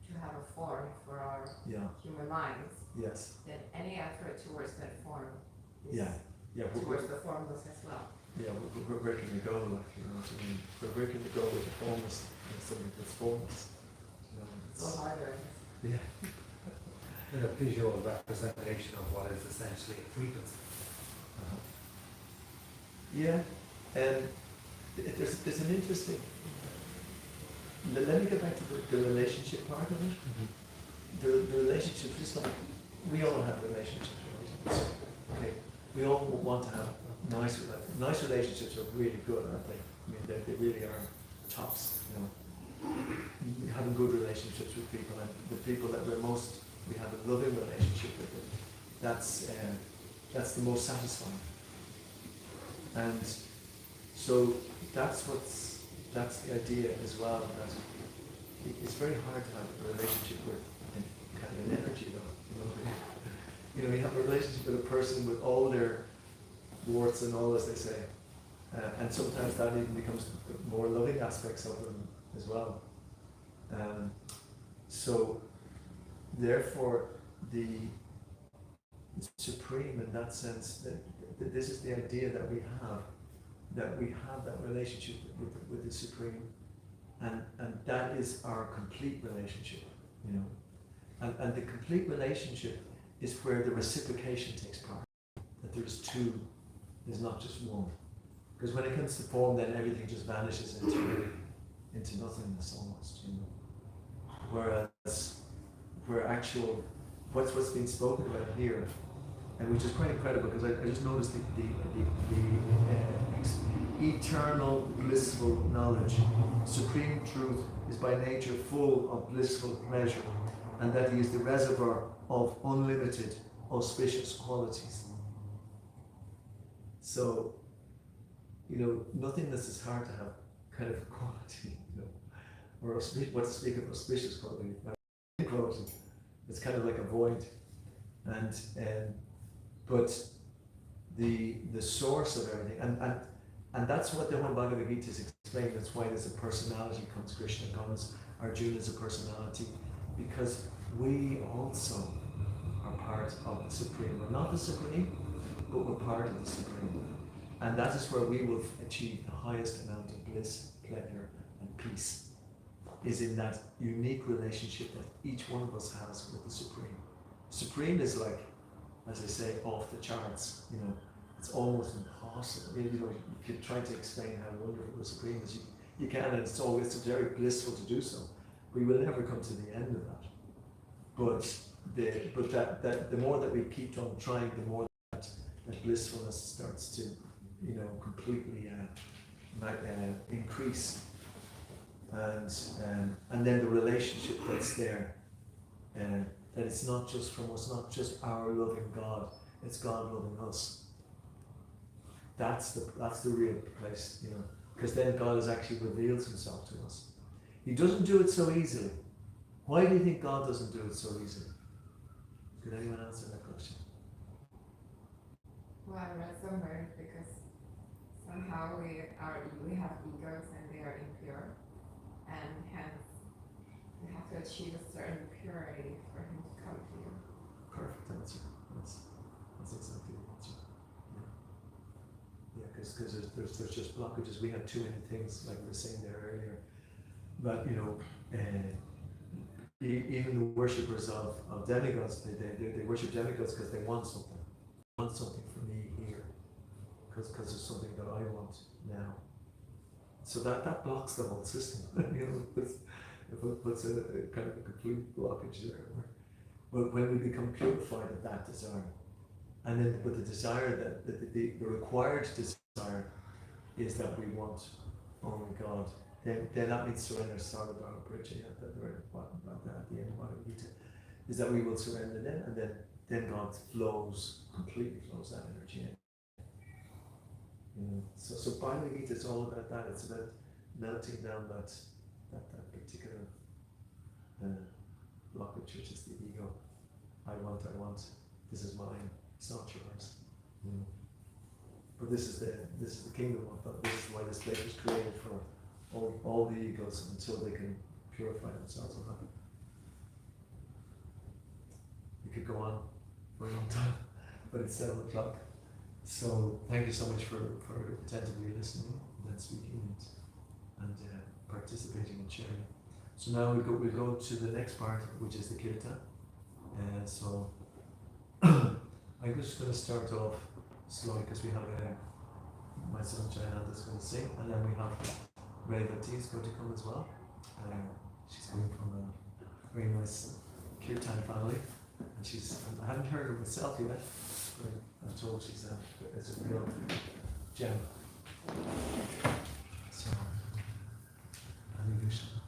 F: to have a form for our
A: Yeah.
F: human minds
A: Yes.
F: than any effort towards that form is
A: Yeah. Yeah.
F: towards the formless as well.
A: Yeah. Where can we go? Like, you know what I mean? Where can we go with the formless? Something that's formless. You know,
F: So harder.
A: yeah.
H: in a visual representation of what is essentially a frequency.
A: Yeah, and there's an interesting. Let me get back to the relationship part of it. The relationship, just like we all have relationships, right? So, okay, we all want to have nice relationships are really good, aren't they? I mean, they really are tops. You know, having good relationships with people, and the people that we have a loving relationship with them. That's the most satisfying. And so that's the idea as well, that it's very hard to have a relationship with kind of an energy though. You know, you have a relationship with a person with all their warts and all, as they say. And sometimes that even becomes the more loving aspects of them as well. So therefore the supreme in that sense, that this is the idea that we have that relationship with the supreme, and that is our complete relationship, you know. And the complete relationship is where the reciprocation takes part, that there's two, there's not just one. Because when it comes to form, then everything just vanishes into nothingness almost, you know. Whereas where actual what's being spoken about here, and which is quite incredible, because I just noticed the eternal blissful knowledge. Supreme truth is by nature full of blissful pleasure, and that he is the reservoir of unlimited auspicious qualities. So, you know, nothingness is hard to have kind of a quality, you know, or what to speak of auspicious quality, quality. It's kind of like a void, and but the source of everything, and that's what the whole Bhagavad Gita is explaining. That's why there's a personality comes. Krishna comes. Arjuna is a personality, because we also are part of the Supreme. We're not the Supreme, but we're part of the Supreme. And that is where we will achieve the highest amount of bliss, pleasure, and peace, is in that unique relationship that each one of us has with the Supreme. Supreme is like, as I say, off the charts, you know. It's almost impossible. You know, you can try to explain how wonderful the Supreme is. You can, and it's very blissful to do so. We will never come to the end of that. But the more that we keep on trying, the more that blissfulness starts to, you know, completely increase. And then the relationship that's there, that it's not just from us, not just our loving God, it's God loving us. That's the real place, you know, because then God has actually reveals himself to us. He doesn't do it so easily. Why do you think God doesn't do it so easily? Could anyone answer that question?
F: Well, I read somewhere because somehow we have egos and they are impure, and hence we have to achieve a certain purity for him to come to you.
A: Perfect answer. That's exactly the answer. Yeah, because there's just blockages. We have too many things, like we were saying there earlier. But you know, even the worshippers of demigods, they worship demigods because they want something. They want something from me here, because there's something that I want now. So that blocks the whole system. You know, it puts a kind of a complete blockage there. But when we become purified of that desire, and then with the desire that the required desire is that we want only God, then that means surrender. Sorry about Bridget, at the very bottom about that at the end of Bhagavad Gita, is that we will surrender then, and then God completely flows that energy in. You know, so Bhagavad Gita is all about that. It's about melting down that particular blockage, which is the ego. I want. This is mine. It's not yours. You know. But this is the kingdom of God. This is why this place was created, for all the egos, until they can purify themselves of that. We could go on for a long time, but it's 7 o'clock. So thank you so much for attentively listening and speaking and participating and sharing. So now we'll go to the next part, which is the Kirtan. And so I'm just going to start off slowly because we have my son China that's going to sing, and then we have Revati is going to come as well. She's coming from a very nice Kirtan family, and I haven't heard her myself yet, but I'm told it's a real gem. So, Hare Krishna.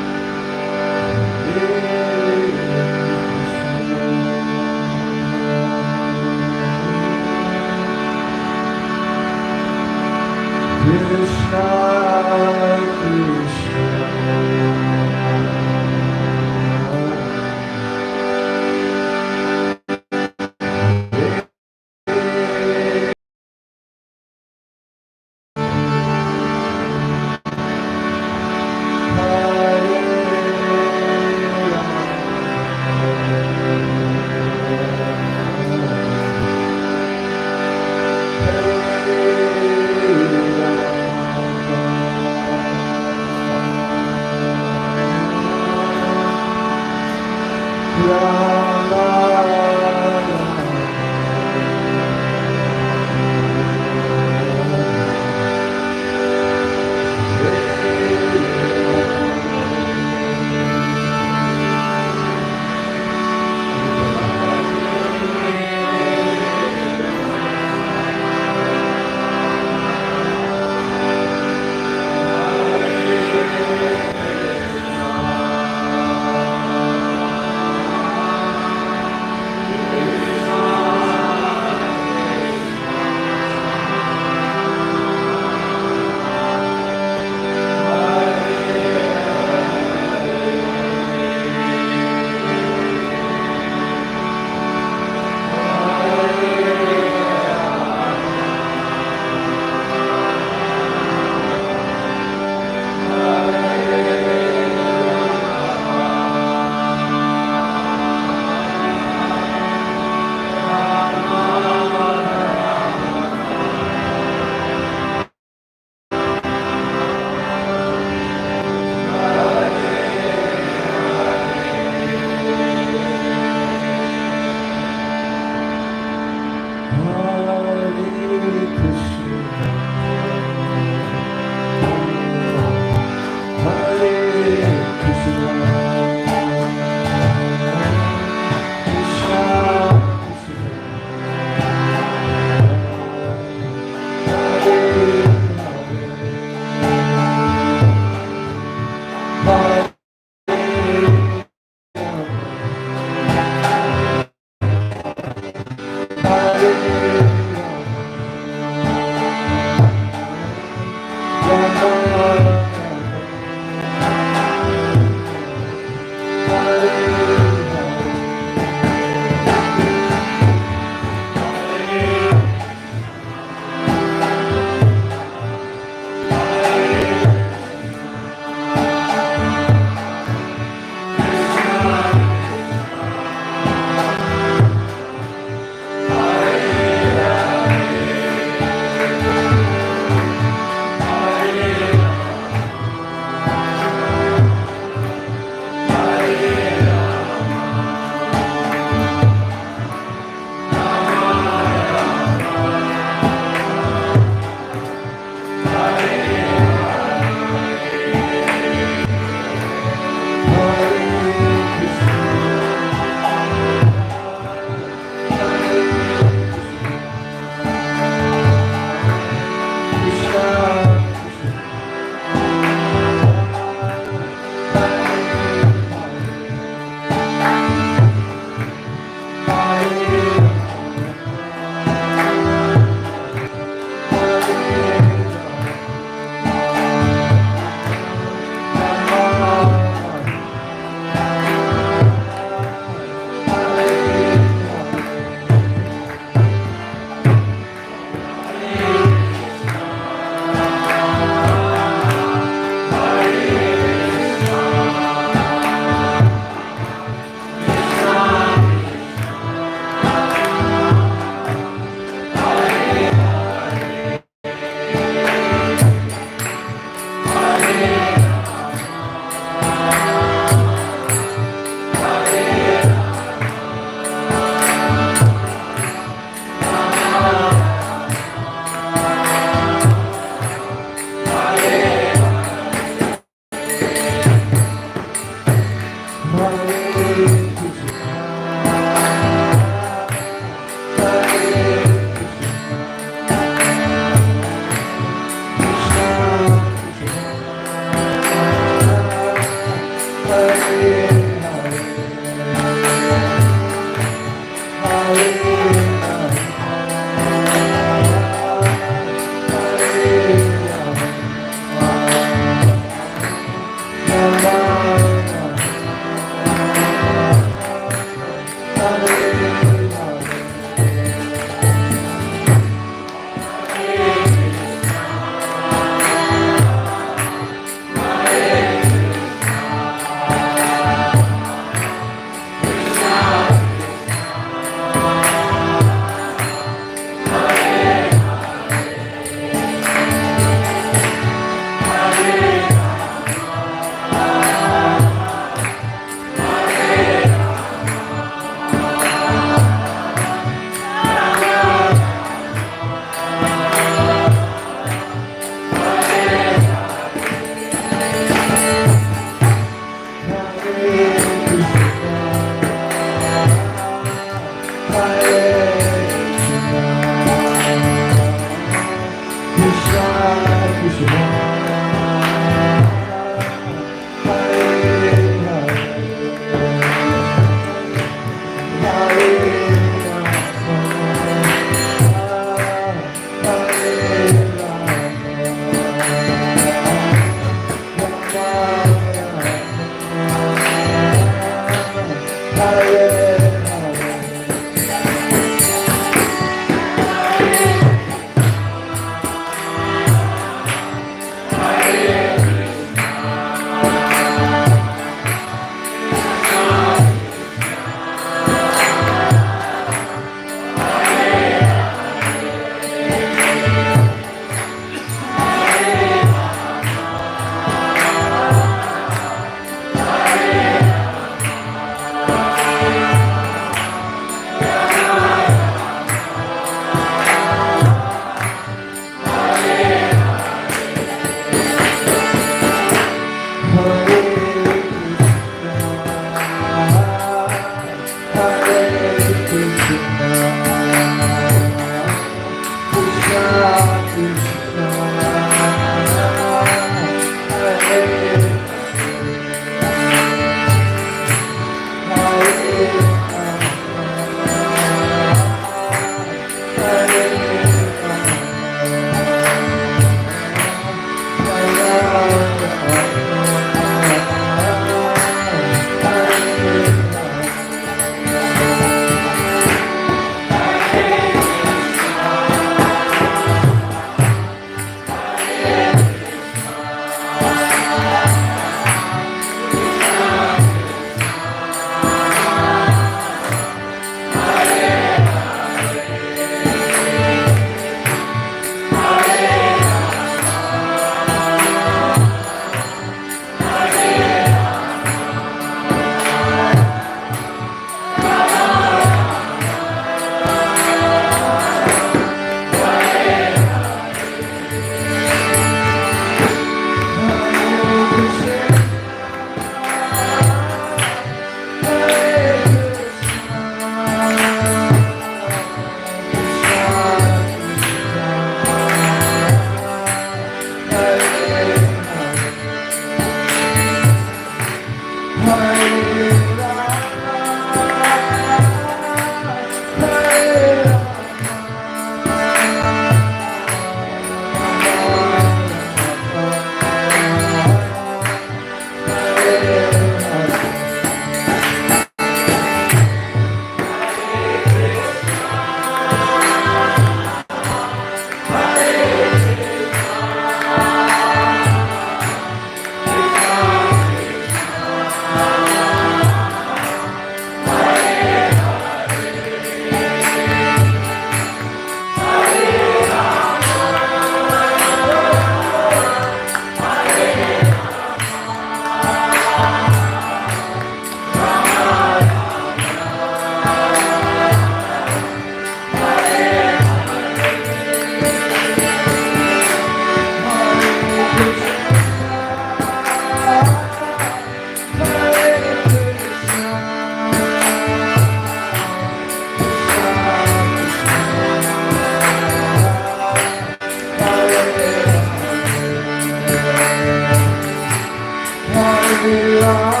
A: Hare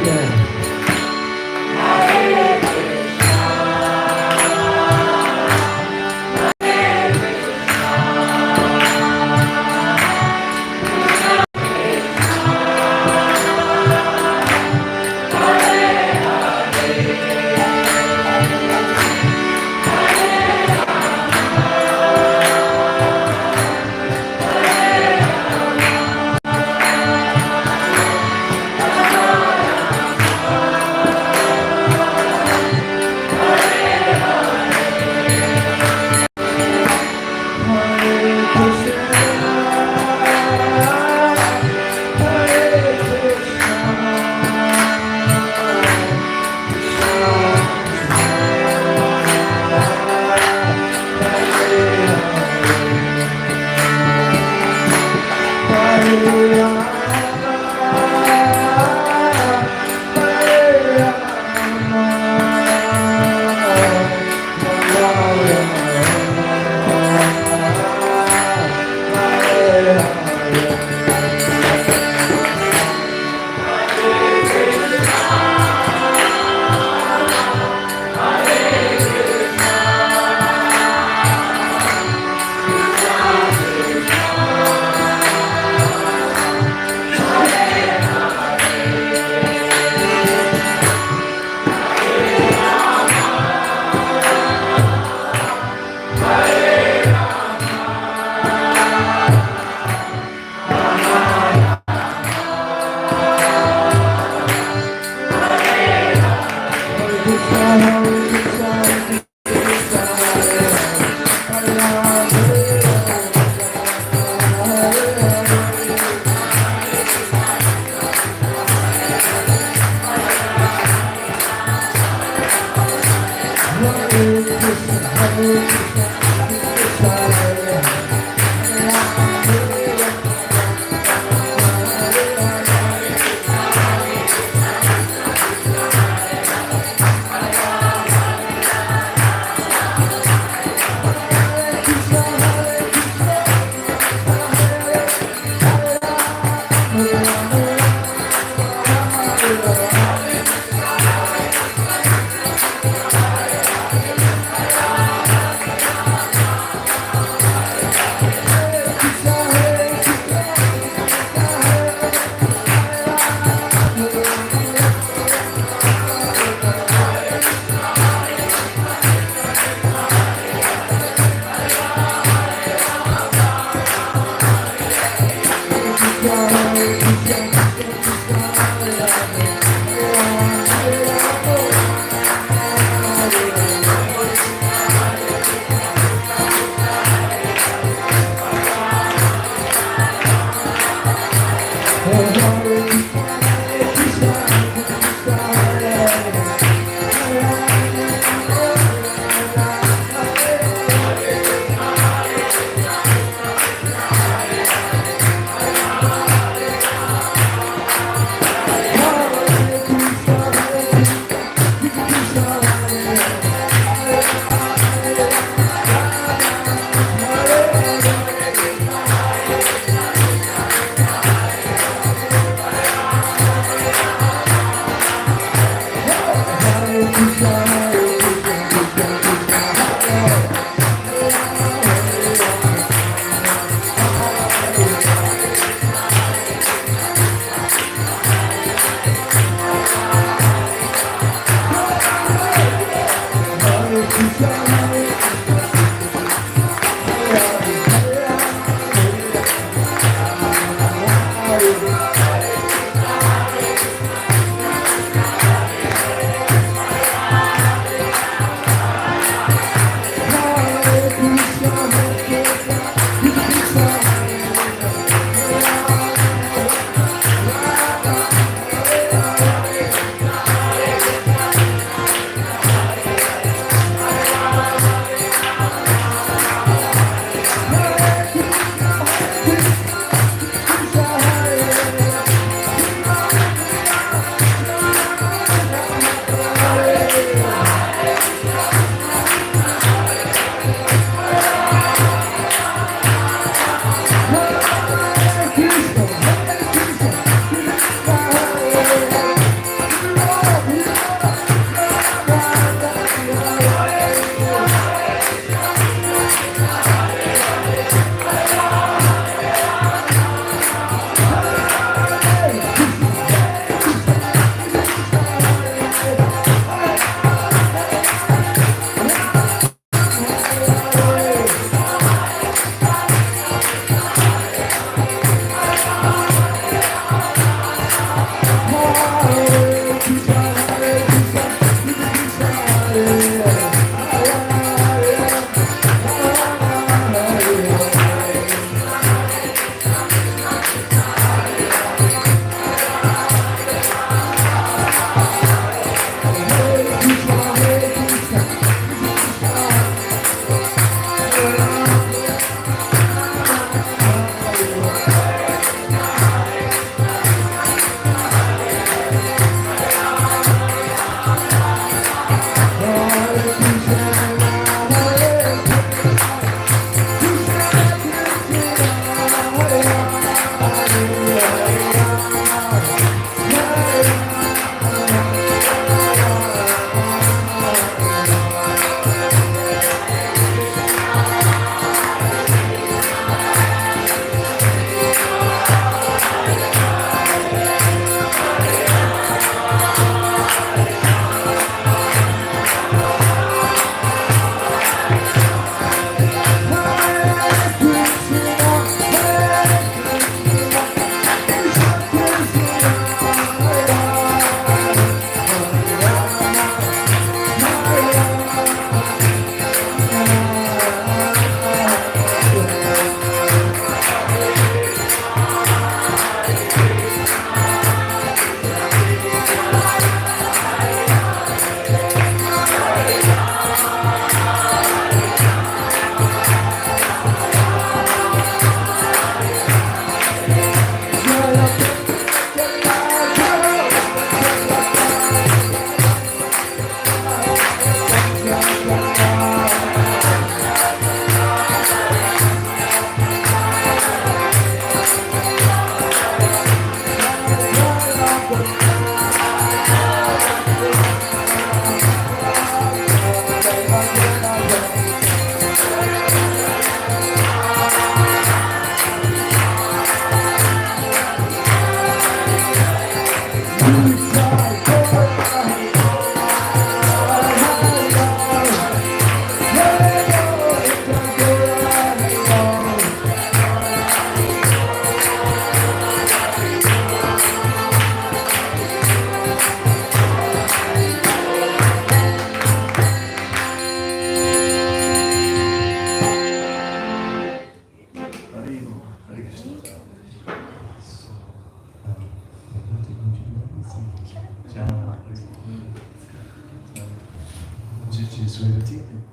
A: again.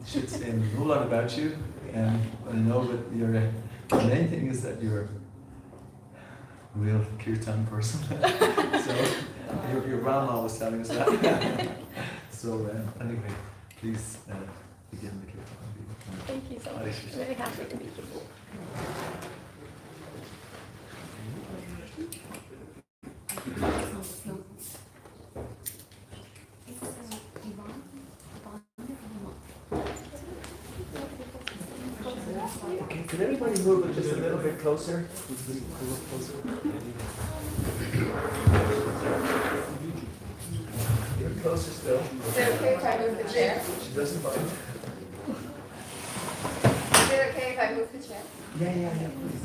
A: should say a whole lot about you, and I know that the main thing is that you're a real Kirtan person. So your grandma was telling us that. So anyway, please begin the Kirtan.
I: Thank you so much. I'm very happy to be here.
A: Okay, could everybody move it just a little bit closer? You're closer still.
F: Is it okay if I move the chair?
A: She doesn't mind.
F: Is it okay if I move the chair?
A: Yeah, please.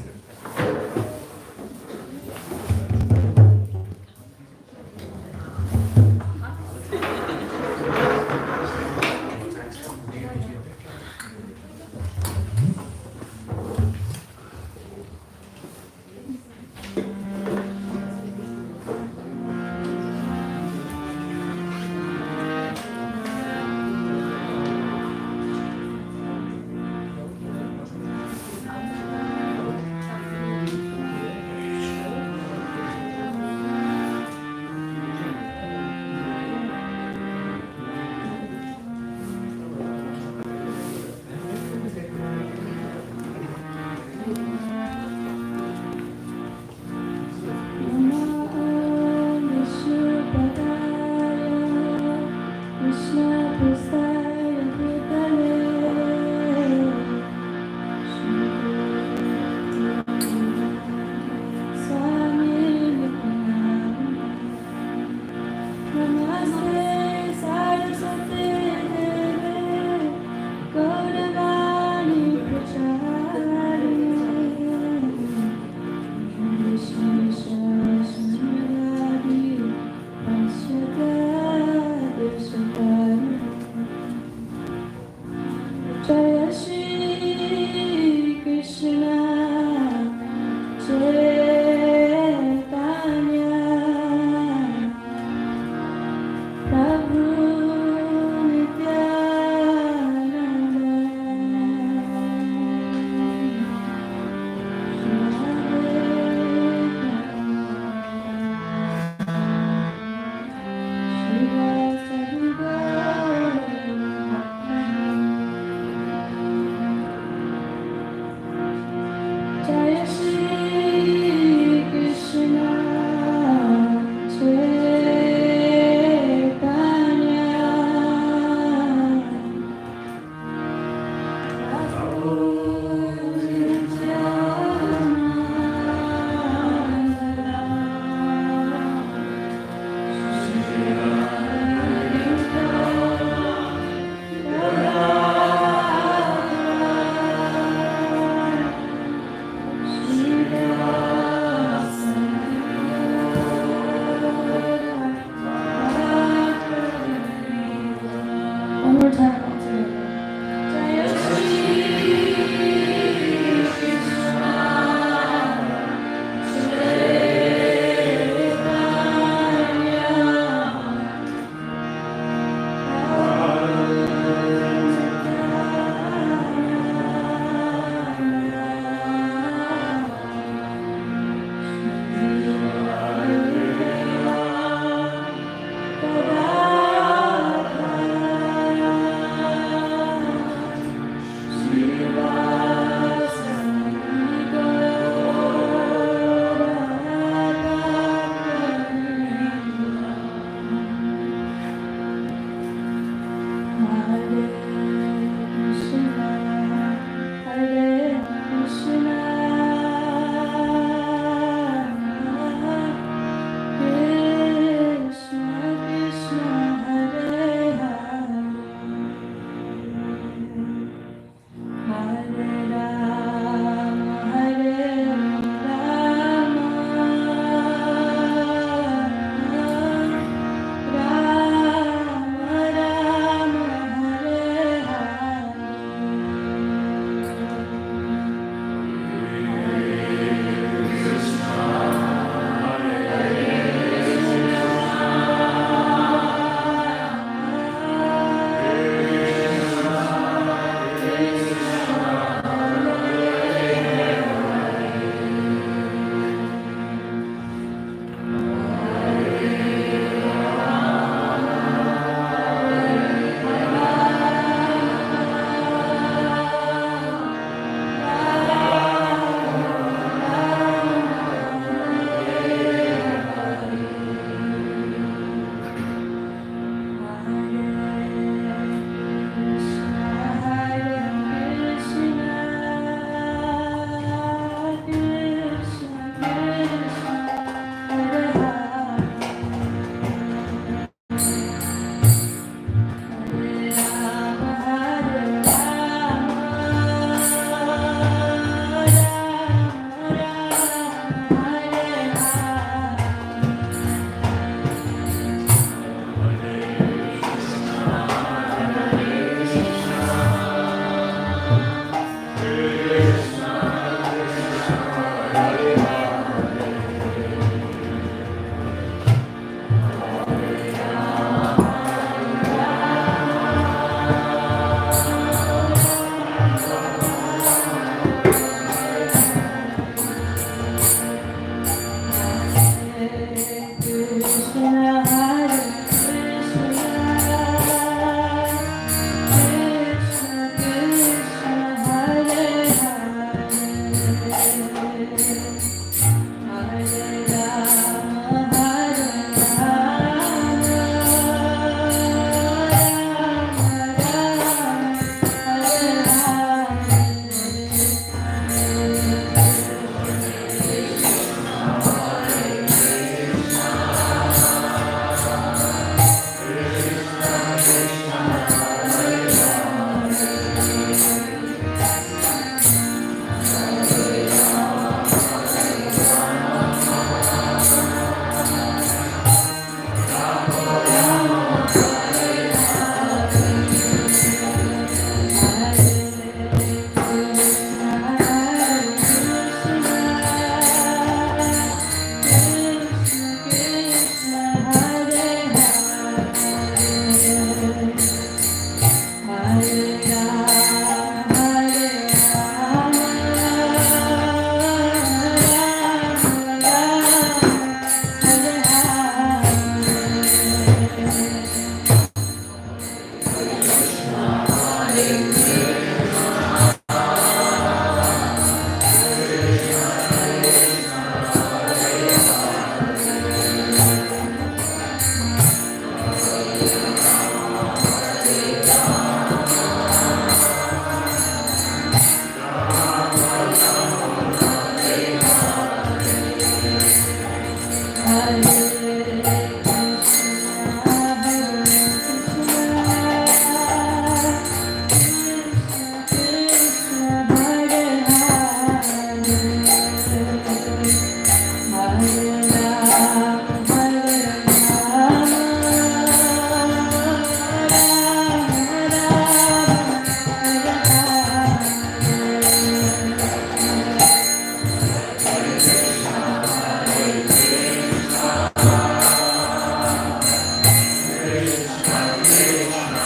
J: Hare Krishna,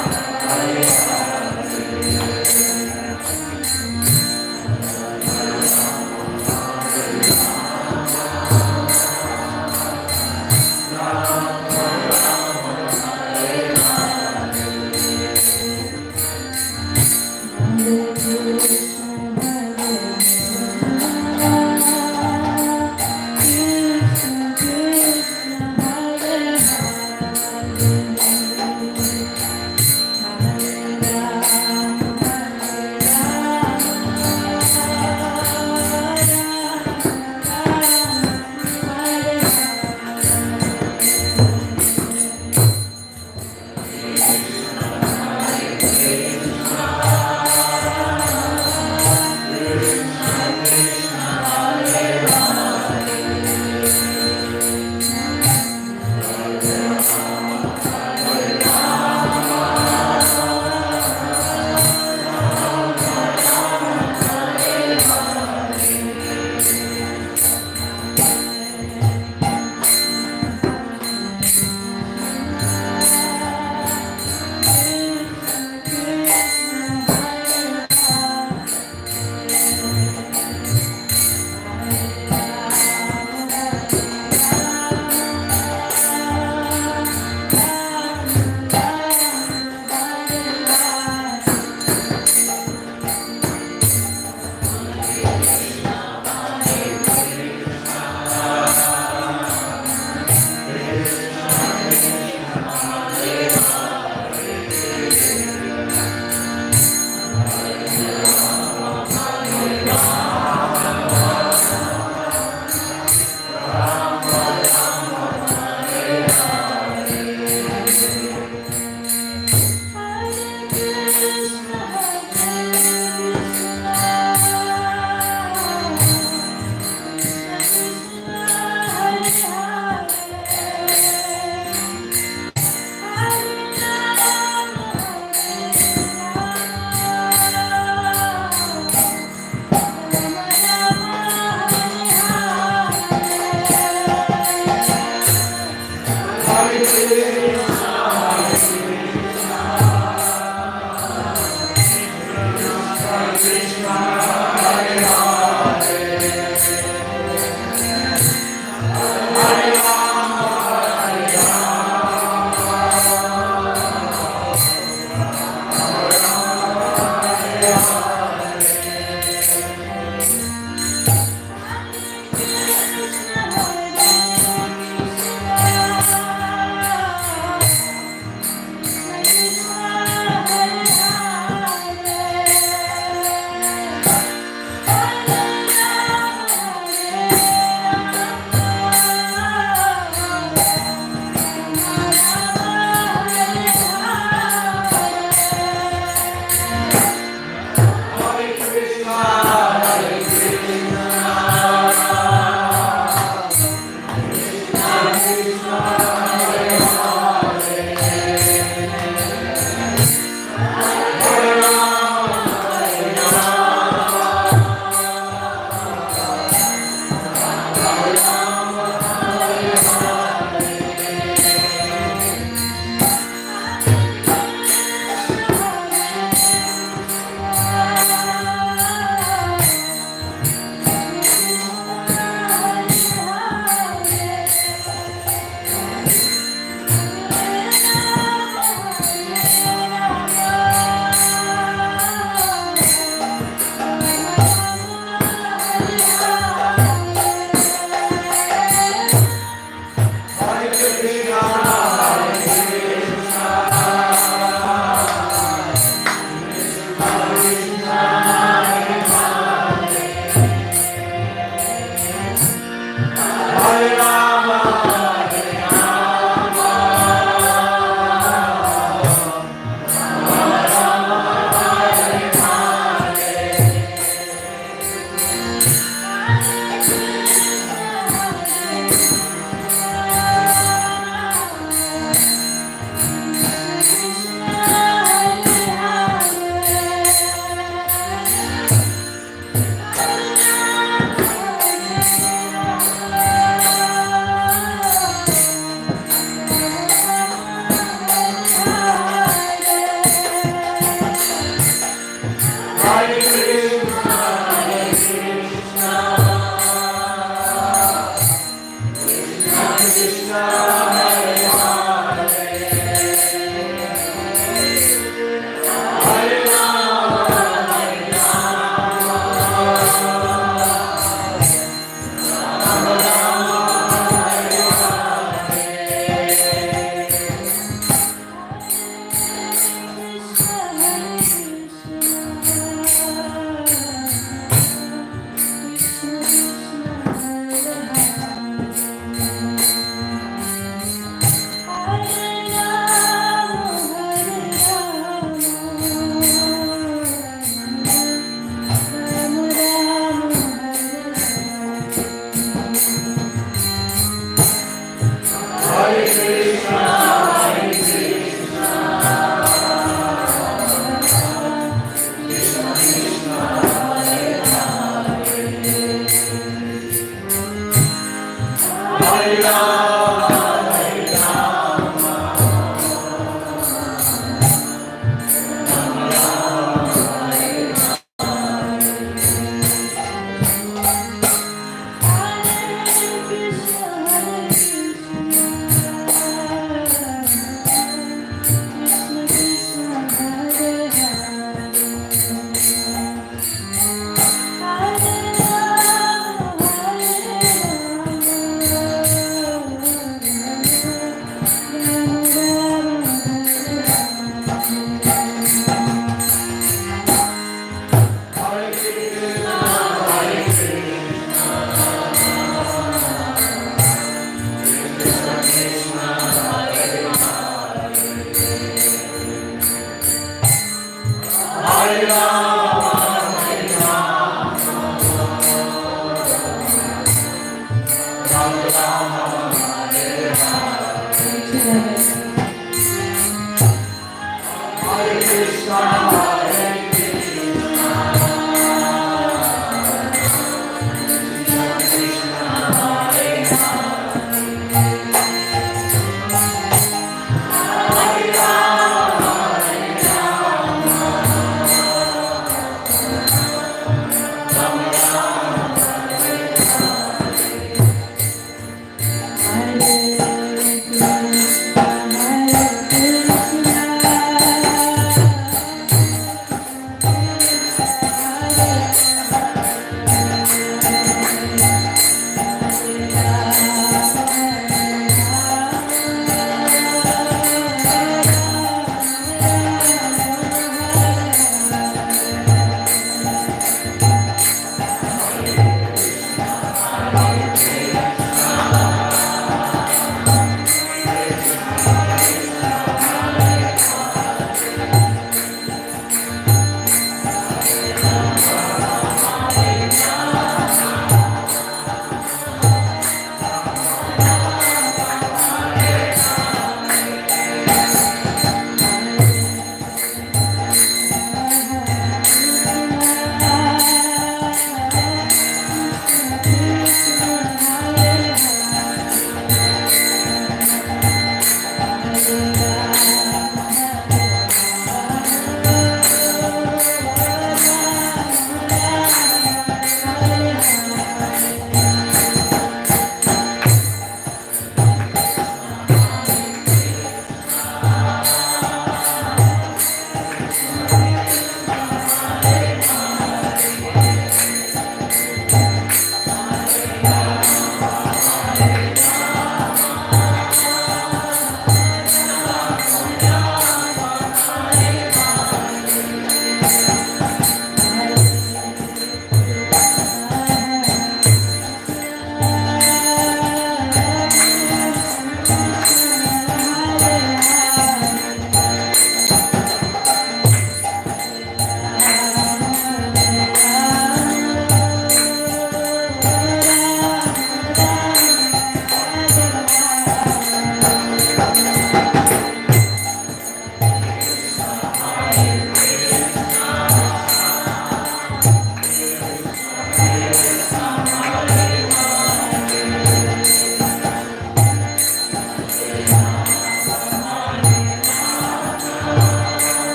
J: Hare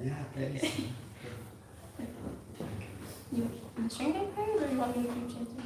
A: Yeah, please.
I: You chanting prayers, or you want me to keep chanting?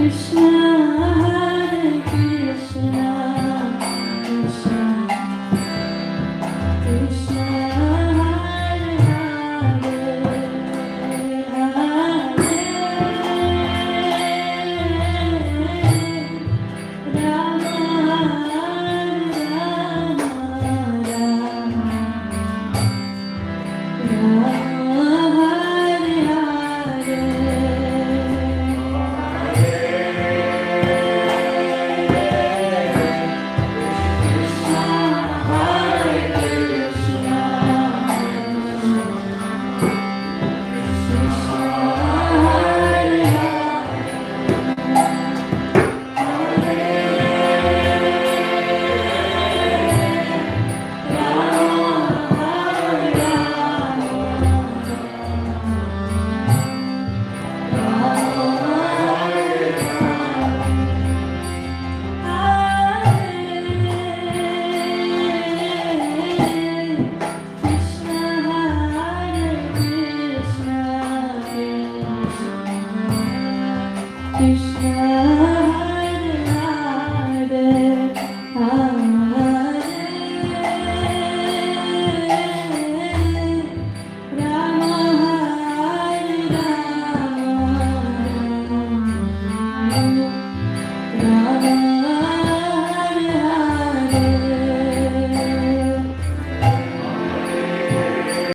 J: Krishna